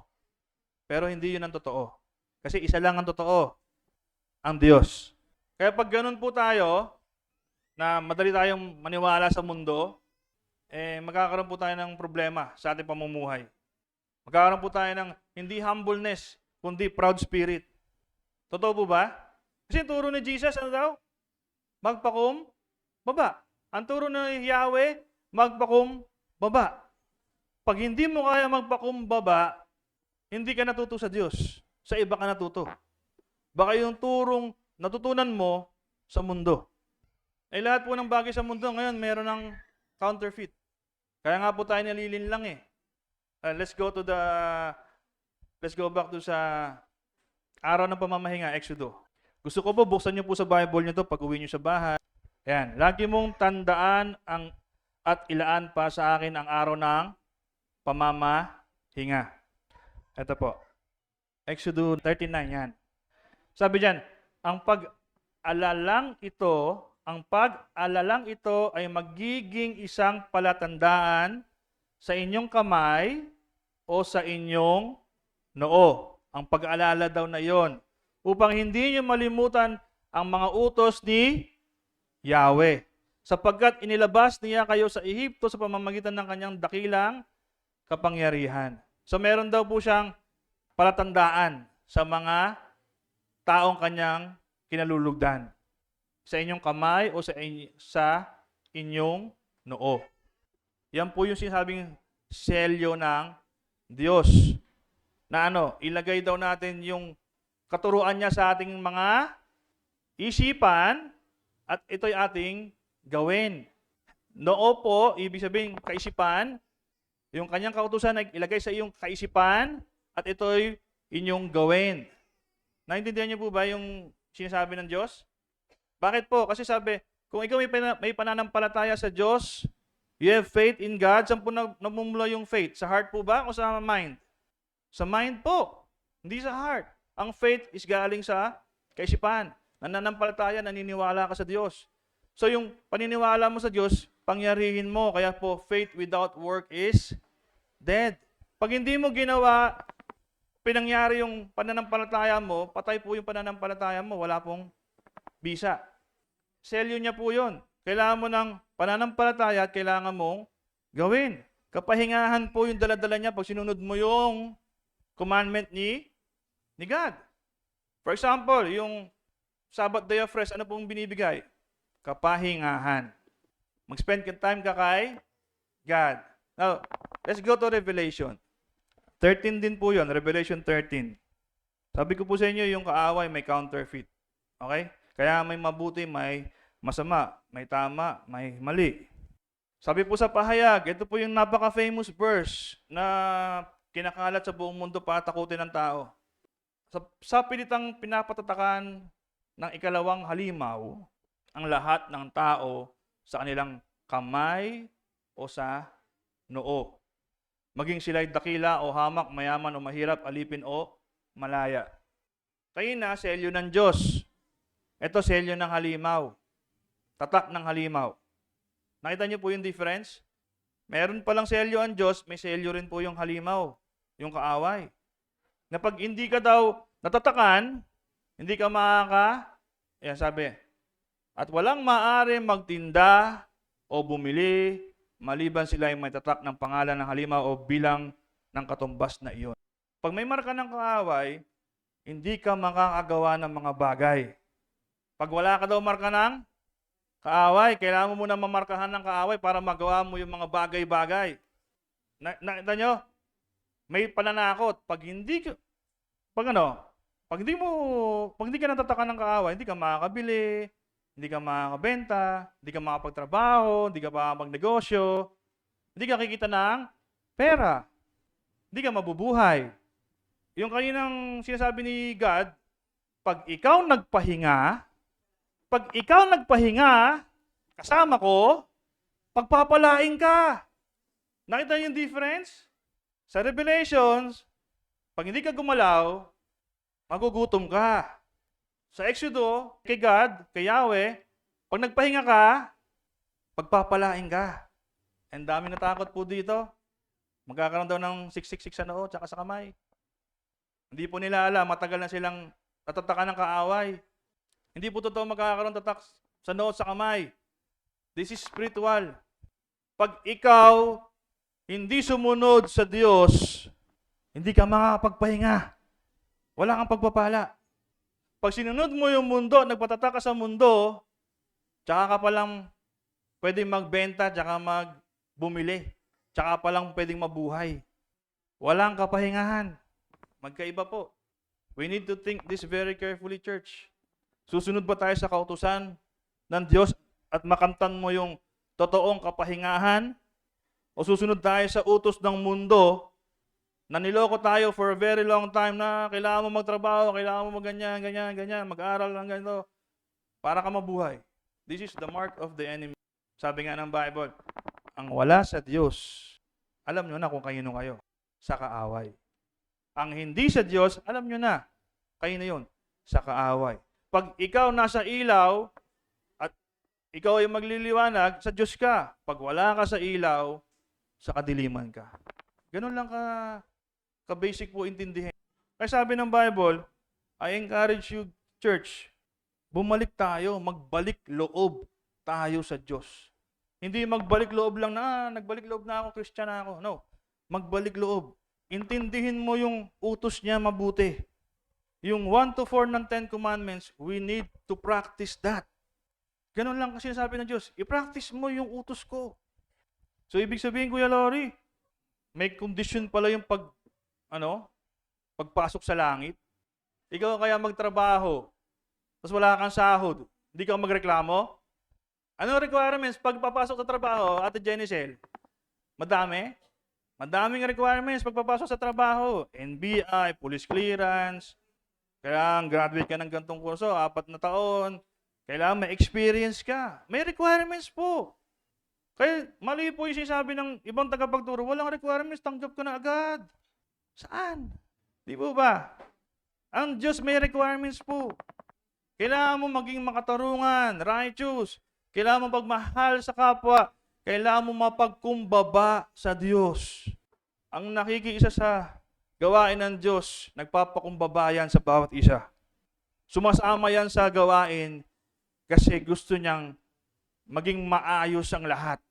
S1: pero hindi yun ang totoo. Kasi isa lang ang totoo, ang Diyos. Kaya pag ganun po tayo, na madali tayong maniwala sa mundo, magkakaroon po tayo ng problema sa ating pamumuhay. Magkakaroon po tayo ng hindi humbleness, kundi proud spirit. Totoo po ba? Kasi turo ni Jesus, ano daw? Magpakumbaba. Ang turo ni Yahweh, magpakumbaba. Pag hindi mo kaya magpakumbaba, hindi ka natuto sa Diyos. Sa iba ka natuto. Baka yung turong natutunan mo sa mundo. Lahat po ng bagay sa mundo ngayon, meron ng counterfeit. Kaya nga po tayo nalilinlang let's go back to sa araw ng pamamahinga, Exodo. Gusto ko po, buksan niyo po sa Bible niyo to pag uwi niyo sa bahay. Yan, lagi mong tandaan at ilaan pa sa akin ang araw ng pamamahinga. Ito po. Exodo 39, yan. Sabi diyan, ang pag-alalang ito ay magiging isang palatandaan sa inyong kamay o sa inyong noo. Ang pag-aalala daw na yon, upang hindi niyo malimutan ang mga utos ni Yahweh, sapagkat inilabas niya kayo sa Ehipto sa pamamagitan ng kanyang dakilang kapangyarihan. So meron daw po siyang palatandaan sa mga taong kanyang kinalulugdan. Sa inyong kamay o sa inyong noo. Yan po yung sinasabing selyo ng Diyos. Na ilagay daw natin yung katuruan niya sa ating mga isipan at ito'y ating gawin. Noo po, ibig sabihin kaisipan, yung kanyang kautusan ay ilagay sa iyong kaisipan at ito'y inyong gawin. Naintindihan niyo po ba yung sinasabi ng Diyos? Bakit po? Kasi sabi, kung ikaw may pananampalataya sa Diyos, you have faith in God, saan po namumula yung faith? Sa heart po ba o sa mind? Sa mind po, hindi sa heart. Ang faith is galing sa kaisipan. Nananampalataya, naniniwala ka sa Diyos. So yung paniniwala mo sa Diyos, pangyarihin mo. Kaya po, faith without work is dead. Pag hindi mo ginawa, pinangyari yung pananampalataya mo, patay po yung pananampalataya mo, wala pong bisa. Selyo niya po yun. Kailangan mo ng pananampalataya at kailangan mong gawin. Kapahingahan po yung daladala niya pag sinunod mo yung commandment ni God. For example, yung Sabbath day of rest, ano pong binibigay? Kapahingahan. Mag-spend time ka kay God. Now, let's go to Revelation. 13 din po yun, Revelation 13. Sabi ko po sa inyo, yung kaaway may counterfeit. Okay? Kaya may mabuti, may masama, may tama, may mali. Sabi po sa pahayag, ito po yung napaka-famous verse na kinakalat sa buong mundo para takutin ng tao. Sa pilitang pinapatatakan ng ikalawang halimaw, ang lahat ng tao sa kanilang kamay o sa noo. Maging sila'y dakila o hamak, mayaman o mahirap, alipin o malaya. Kayo na, selyo ng Diyos. Ito, selyo ng halimaw. Tatak ng halimaw. Nakita niyo po yung difference? Meron palang selyo ang Diyos, may selyo rin po yung halimaw, yung kaaway. Na pag hindi ka daw natatakan, hindi ka yan sabi, at walang maaari magtinda o bumili, maliban sila ay may tatak ng pangalan ng halimaw o bilang ng katumbas na iyon. Pag may marka ng kaaway, hindi ka makakagawa ng mga bagay. Pag wala ka daw marka ng kaaway, kailangan mo muna mamarkahan ng kaaway para magawa mo yung mga bagay-bagay. Nakita nyo? May pananakot. Pag hindi ka natatakan ng kaaway, hindi ka makakabili, hindi ka makakabenta, hindi ka makapagtrabaho, hindi ka makakapagnegosyo, hindi ka kikita ng pera, hindi ka mabubuhay. Yung kaninang sinasabi ni God, pag ikaw nagpahinga, kasama ko, pagpapalain ka. Nakita niyo yung difference? Sa Revelations, pag hindi ka gumalaw, magugutom ka. Sa Exodo, kay God, kay Yahweh, pag nagpahinga ka, pagpapalain ka. Ang dami natakot po dito. Magkakaroon daw ng 666 sa noo tsaka sa kamay. Hindi po nila alam, matagal na silang natatakan ng kaaway. Hindi po totoo magkakaroon tatak sa noo sa kamay. This is spiritual. Pag ikaw hindi sumunod sa Diyos, hindi ka makakapagpahinga. Wala kang pagpapala. Pag sinunod mo yung mundo, nagpatatak ka sa mundo, tsaka ka palang pwedeng magbenta, tsaka magbumili. Tsaka palang pwedeng mabuhay. Walang kapahingahan. Magkaiba po. We need to think this very carefully, church. Susunod ba tayo sa kautusan ng Diyos at makamtan mo yung totoong kapahingahan? O susunod tayo sa utos ng mundo na niloko tayo for a very long time na kailangan mo magtrabaho, kailangan mo ganyan, mag-aral ng ganito para ka mabuhay. This is the mark of the enemy. Sabi nga ng Bible, ang wala sa Diyos, alam nyo na kung kanino kayo, sa kaaway. Ang hindi sa Diyos, alam nyo na, kayo na yun, sa kaaway. Pag ikaw nasa ilaw, at ikaw ay magliliwanag, sa Diyos ka. Pag wala ka sa ilaw, sa kadiliman ka. Ganun lang ka-basic po intindihin. Kaya sabi ng Bible, I encourage you, church, bumalik tayo, magbalik loob tayo sa Diyos. Hindi magbalik loob lang na, nagbalik loob na ako, Christian na ako. No, magbalik loob. Intindihin mo yung utos niya mabuti. Yung 1 to 4 ng 10 Commandments, we need to practice that. Ganun lang kasi sabi ng Diyos, i-practice mo yung utos ko. So, ibig sabihin, Kuya Lori, may condition pala yung pagpasok sa langit. Ikaw kaya magtrabaho, tapos wala kang sahod, hindi ka magreklamo? Ano requirements pag papasok sa trabaho, Ate Jenicel? Madami? Madaming requirements pag papasok sa trabaho. NBI, police clearance, kailangan graduate ka ng gantong kurso, 4 na taon, kailangan may experience ka. May requirements po. Kaya mali po yung sinasabi ng ibang tagapagturo, walang requirements, tanggap ka na agad. Saan? Di po ba? Ang Diyos may requirements po. Kailangan mo maging makatarungan, righteous. Kailangan mo pagmahal sa kapwa. Kailangan mo mapagkumbaba sa Diyos. Ang nakikiisa sa gawain ng Diyos, nagpapakumbaba yan sa bawat isa. Sumasama yan sa gawain kasi gusto niyang maging maayos ang lahat.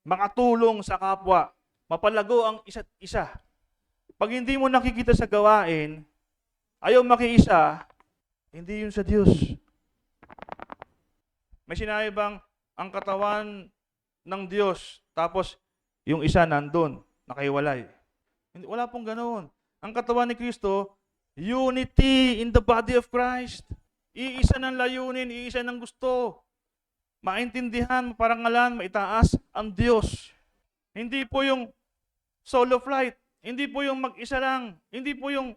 S1: Makatulong sa kapwa. Mapalago ang isa't isa. Pag hindi mo nakikita sa gawain, ayaw makiisa, hindi yun sa Diyos. May sinabi bang ang katawan ng Diyos, tapos yung isa nandun, nakaiwalay? Wala pong ganoon. Ang katawan ni Kristo, unity in the body of Christ. Iisa ng layunin, iisa ng gusto. Maintindihan, parangalan, maitaas ang Diyos. Hindi po yung solo flight. Hindi po yung mag-isa lang. Hindi po yung,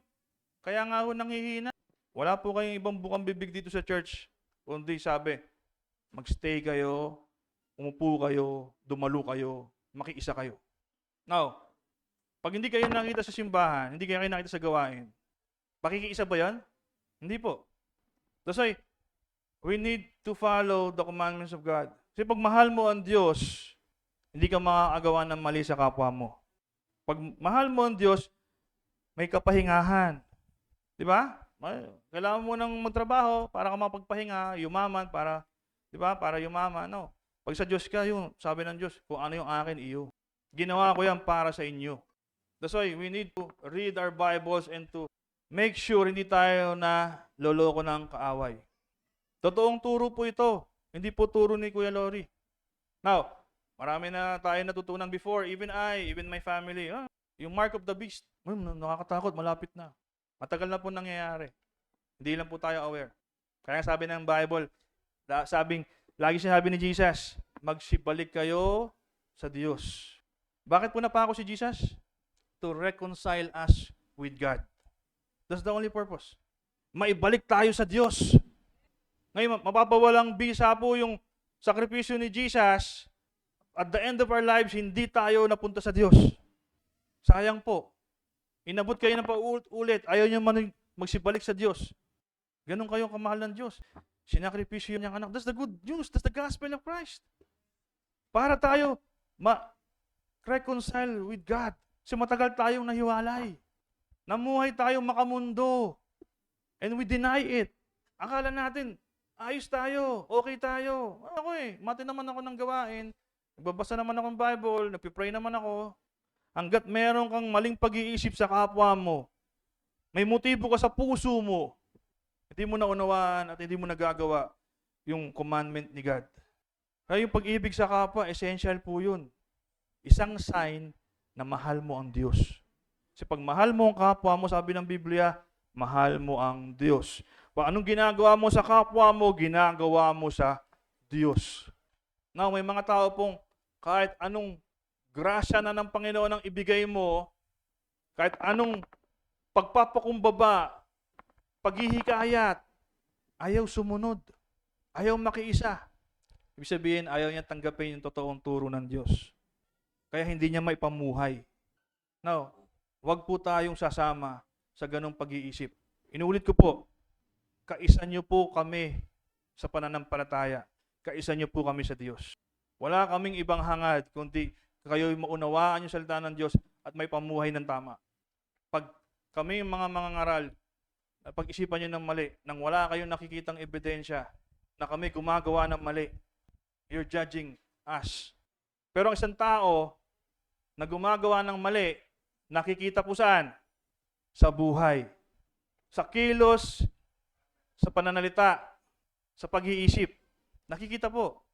S1: kaya nga ho nanghihina. Wala po kayong ibang bukang bibig dito sa church. Kundi sabi, magstay kayo, umupo kayo, dumalo kayo, makiisa kayo. Now, pag hindi kayo nakita sa simbahan, hindi kayo nakita sa gawain, makikiisa ba yan? Hindi po. That's why, we need to follow the commandments of God. Kasi pag mahal mo ang Diyos, hindi ka makakagawa ng mali sa kapwa mo. Pag mahal mo ang Diyos, may kapahingahan. Di ba? Kailangan mo nang magtrabaho para ka mapagpahinga, yumaman, para, di ba? Para yumaman. No. Pag sa Diyos ka, yun, sabi ng Diyos, kung ano yung akin, iyo. Ginawa ko yan para sa inyo. That's why we need to read our Bibles and to make sure hindi tayo na loloko ng kaaway. Totoong turo po ito. Hindi po turo ni Kuya Lori. Now, marami na tayo natutunan before, even my family. Yung mark of the beast, nakakatakot, malapit na. Matagal na po nangyayari. Hindi lang po tayo aware. Kaya sabi ng Bible, lagi sinabi ni Jesus, magsibalik kayo sa Diyos. Bakit po napako si Jesus? To reconcile us with God. That's the only purpose. Maibalik tayo sa Diyos. Ngayon, mapapawalang bisa po yung sakripisyo ni Jesus at the end of our lives, hindi tayo napunta sa Diyos. Sayang po. Inabot kayo ng paulit-ulit. Ayaw nyo magsibalik sa Diyos. Ganun kayong kamahal ng Diyos. Sinakripisyo niyang anak. That's the good news. That's the gospel of Christ. Para tayo ma-reconcile with God. Kasi matagal tayong nahiwalay. Namuhay tayong makamundo. And we deny it. Akala natin, ayos tayo, okay tayo. Ako mati naman ako ng gawain. Nagbabasa naman ako ng Bible, nagpipray naman ako. Hanggat meron kang maling pag-iisip sa kapwa mo, may motibo ka sa puso mo, hindi mo naunawaan at hindi mo nagagawa yung commandment ni God. Kaya yung pag-ibig sa kapwa, essential po yun. Isang sign na mahal mo ang Diyos. Kasi pag mahal mo ang kapwa mo, sabi ng Biblia, mahal mo ang Diyos. Pag anong ginagawa mo sa kapwa mo, ginagawa mo sa Diyos. Now, may mga tao pong kahit anong grasya na ng Panginoon ang ibigay mo, kahit anong pagpapakumbaba, paghihikayat, ayaw sumunod, ayaw makiisa. Ibig sabihin, ayaw niya tanggapin yung totoong turo ng Diyos. Kaya hindi niya maipamuhay. Now, wag po tayong sasama sa ganong pag-iisip. Inuulit ko po, kaisa niyo po kami sa pananampalataya. Kaisa niyo po kami sa Diyos. Wala kaming ibang hangad, kundi kayo'y maunawaan yung salita ng Diyos at may pamuhay ng tama. Pag kami mga mangangaral, pag-isipan niyo ng mali, nang wala kayong nakikitang ebidensya na kami gumagawa ng mali, you're judging us. Pero ang isang tao na gumagawa ng mali, nakikita po saan? Sa buhay, sa kilos, sa pananalita, sa pag-iisip. Nakikita po.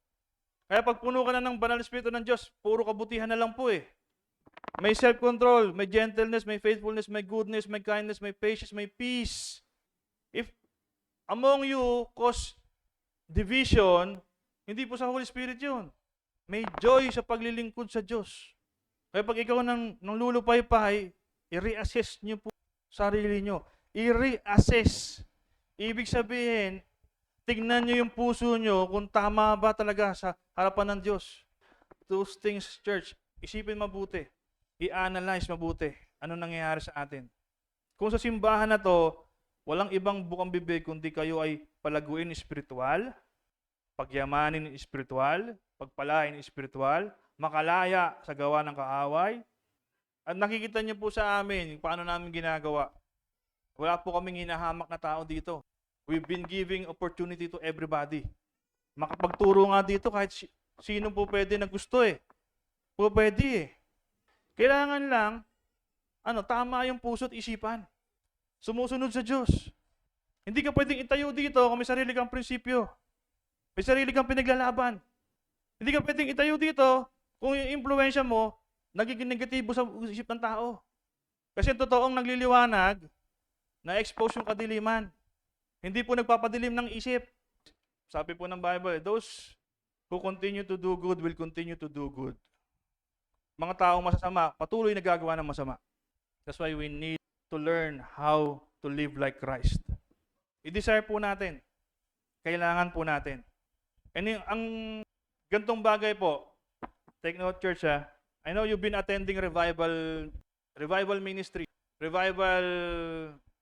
S1: Kaya pag puno ka na ng banal espiritu ng Diyos, puro kabutihan na lang po eh. May self-control, may gentleness, may faithfulness, may goodness, may kindness, may patience, may peace. If among you cause division, hindi po sa Holy Spirit yun. May joy sa paglilingkod sa Diyos. Kaya pag ikaw nang lulupay-pay, i-reassess nyo po sarili nyo. I-reassess. Ibig sabihin, tignan nyo yung puso nyo kung tama ba talaga sa harapan ng Diyos. Those things, church, isipin mabuti. I-analyze mabuti. Ano nangyayari sa atin. Kung sa simbahan na to, walang ibang bukang bibig kundi kayo ay palaguin espiritual, pagyamanin espiritual, pagpalain espiritual, makalaya sa gawa ng kaaway. At nakikita niyo po sa amin paano namin ginagawa. Wala po kaming hinahamak na tao dito. We've been giving opportunity to everybody. Makapagturo nga dito kahit sino po pwede na gusto eh. Po pwede eh. Kailangan lang, tama yung puso at isipan. Sumusunod sa Diyos. Hindi ka pwedeng itayo dito kung may sarili kang prinsipyo. May sarili kang pinaglalaban. Hindi ka pwedeng itayo dito kung yung impluensya mo nagiging negatibo sa isip ng tao. Kasi totoong nagliliwanag, na-expose yung kadiliman. Hindi po nagpapadilim ng isip. Sabi po ng Bible, those who continue to do good will continue to do good. Mga taong masasama, patuloy na gagawa ng masama. That's why we need to learn how to live like Christ. I-desire po natin. Kailangan po natin. And ang gantong bagay po, take note church I know you've been attending revival ministry, revival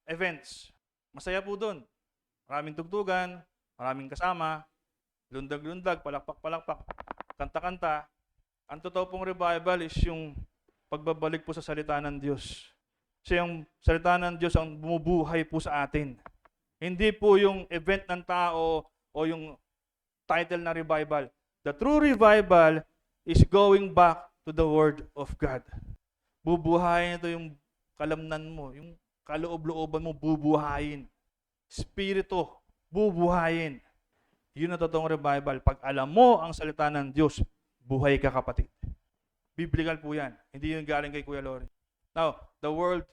S1: events. Masaya po doon. Maraming tugtugan, maraming kasama, lundag-lundag, palakpak-palakpak, kanta-kanta. Ang totoo pong revival is yung pagbabalik po sa salita ng Diyos. Kasi yung salita ng Diyos ang bumubuhay po sa atin. Hindi po yung event ng tao o yung title na revival. The true revival is going back to the Word of God. Bubuhayin ito yung kalamnan mo, yung kaloob-looban mo, bubuhayin. Espiritu, bubuhayin. Yun ang totoong revival. Pag alam mo ang salita ng Diyos, buhay ka kapatid. Biblical po yan. Hindi yung galing kay Kuya Lori. Now, the world,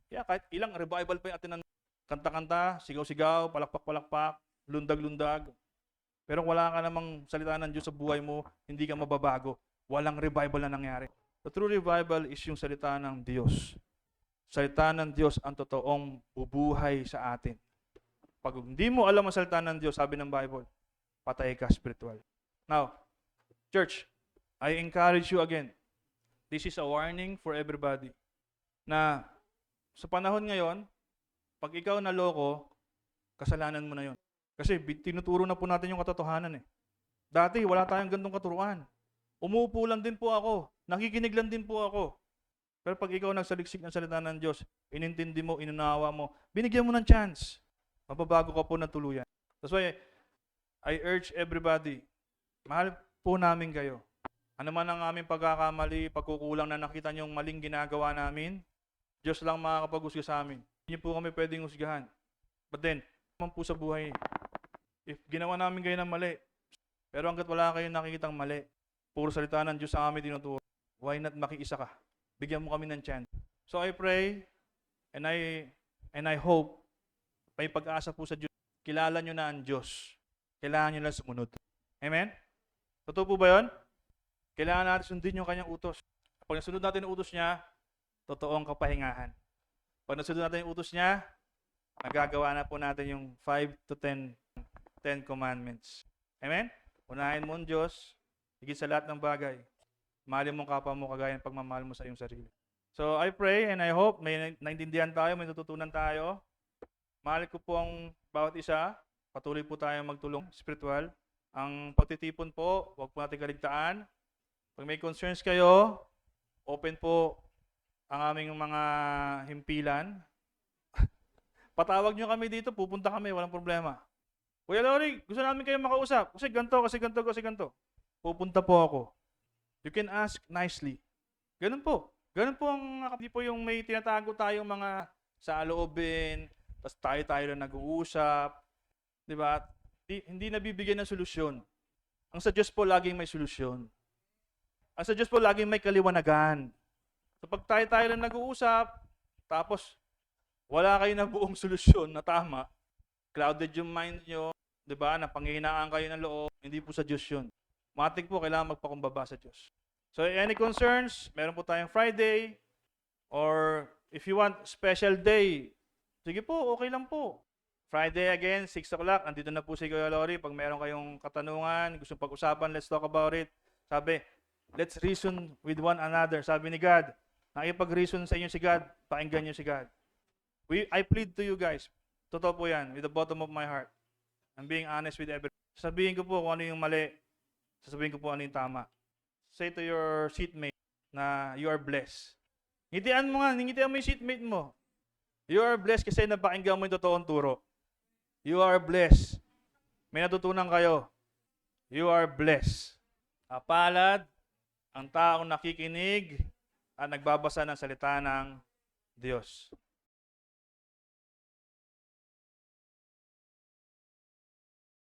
S1: kahit ilang revival pa yung atin ng kanta-kanta, sigaw-sigaw, palakpak-palakpak, lundag-lundag. Pero wala ka namang salita ng Diyos sa buhay mo, hindi ka mababago. Walang revival na nangyari. The true revival is yung salita ng Diyos. Salita ng Diyos ang totoong bubuhay sa atin. Pag hindi mo alam ang salita ng Diyos, sabi ng Bible, patay ka spiritual. Now, church, I encourage you again. This is a warning for everybody. Na sa panahon ngayon, pag ikaw naloko, kasalanan mo na yon. Kasi tinuturo na po natin yung katotohanan eh. Dati, wala tayong gantong katuruan. Umuupo lang din po ako. Nakikinig lang din po ako. Pero pag ikaw nagsaliksik ng salita ng Diyos, inintindi mo, inunawa mo, binigyan mo ng chance. Mababago ka po na tuluyan. That's why I urge everybody, mahal po namin kayo. Ano man ang aming pagkakamali, pagkukulang na nakita niyong maling ginagawa namin, Diyos lang makakapag-husga sa amin. Hindi po kami pwedeng husgahan. But then, naman po sa buhay, if ginawa namin kayo ng mali, pero hanggat wala kayong nakikitang mali, puro salita ng Diyos ang aming tinuturo, why not makiisa ka? Bigyan mo kami ng chance. So I pray, and I hope, may pag-asa po sa Diyos. Kilala nyo na ang Diyos. Kailangan nyo lang sumunod. Amen? Totoo po ba yun? Kailangan natin sundin yung kanyang utos. Pag nasunod natin ang utos niya, totoong kapahingahan. Pag nasunod natin yung utos niya, nagagawa na po natin yung 5 to 10 commandments. Amen? Unahin mo ang Diyos, higit sa lahat ng bagay. Mahalin mong kapwa mo kagaya ng pagmamahal mo sa iyong sarili. So I pray and I hope may naintindihan tayo, may natutunan tayo. Mahal ko po ang bawat isa. Patuloy po tayong magtulong spiritual. Ang pagtitipon po, huwag po natin kaligtaan. Pag may concerns kayo, open po ang aming mga himpilan. Patawag nyo kami dito, pupunta kami, walang problema. Kuya Lori, gusto namin kayo makausap. Kasi ganito. Pupunta po ako. You can ask nicely. Ganun po. Ganun po ang, hindi po yung may tinatago tayong mga sa loobin, tapos tayo lang nag-uusap. Diba? Hindi nabibigyan ng solusyon. Ang sa Diyos po laging may solusyon. Ang sa Diyos po laging may kaliwanagan. So pag tayo lang nag-uusap, tapos wala kayo na buong solusyon na tama, clouded yung mind nyo, diba? Napanghihinaan kayo ng loob, hindi po sa Diyos yun. Matik po, kailangan magpakumbaba sa Diyos. So any concerns, meron po tayong Friday, or if you want special day, sige po, okay lang po. Friday again, 6 o'clock, andito na po si Kuya Lori. Pag meron kayong katanungan, gusto pag-usapan, let's talk about it. Sabi, let's reason with one another. Sabi ni God, nakipag-reason sa inyo si God, pakinggan nyo si God. I plead to you guys, totoo po yan, with the bottom of my heart. I'm being honest with everyone. Sabihin ko po kung ano yung mali, sasabihin ko po ano yung tama. Say to your seatmate na you are blessed. Ngitian mo nga, ngitian mo yung seatmate mo. You are blessed kasi napakinggan mo yung totoong turo. You are blessed. May natutunan kayo. You are blessed. Palad ang taong nakikinig at nagbabasa ng salita ng Diyos.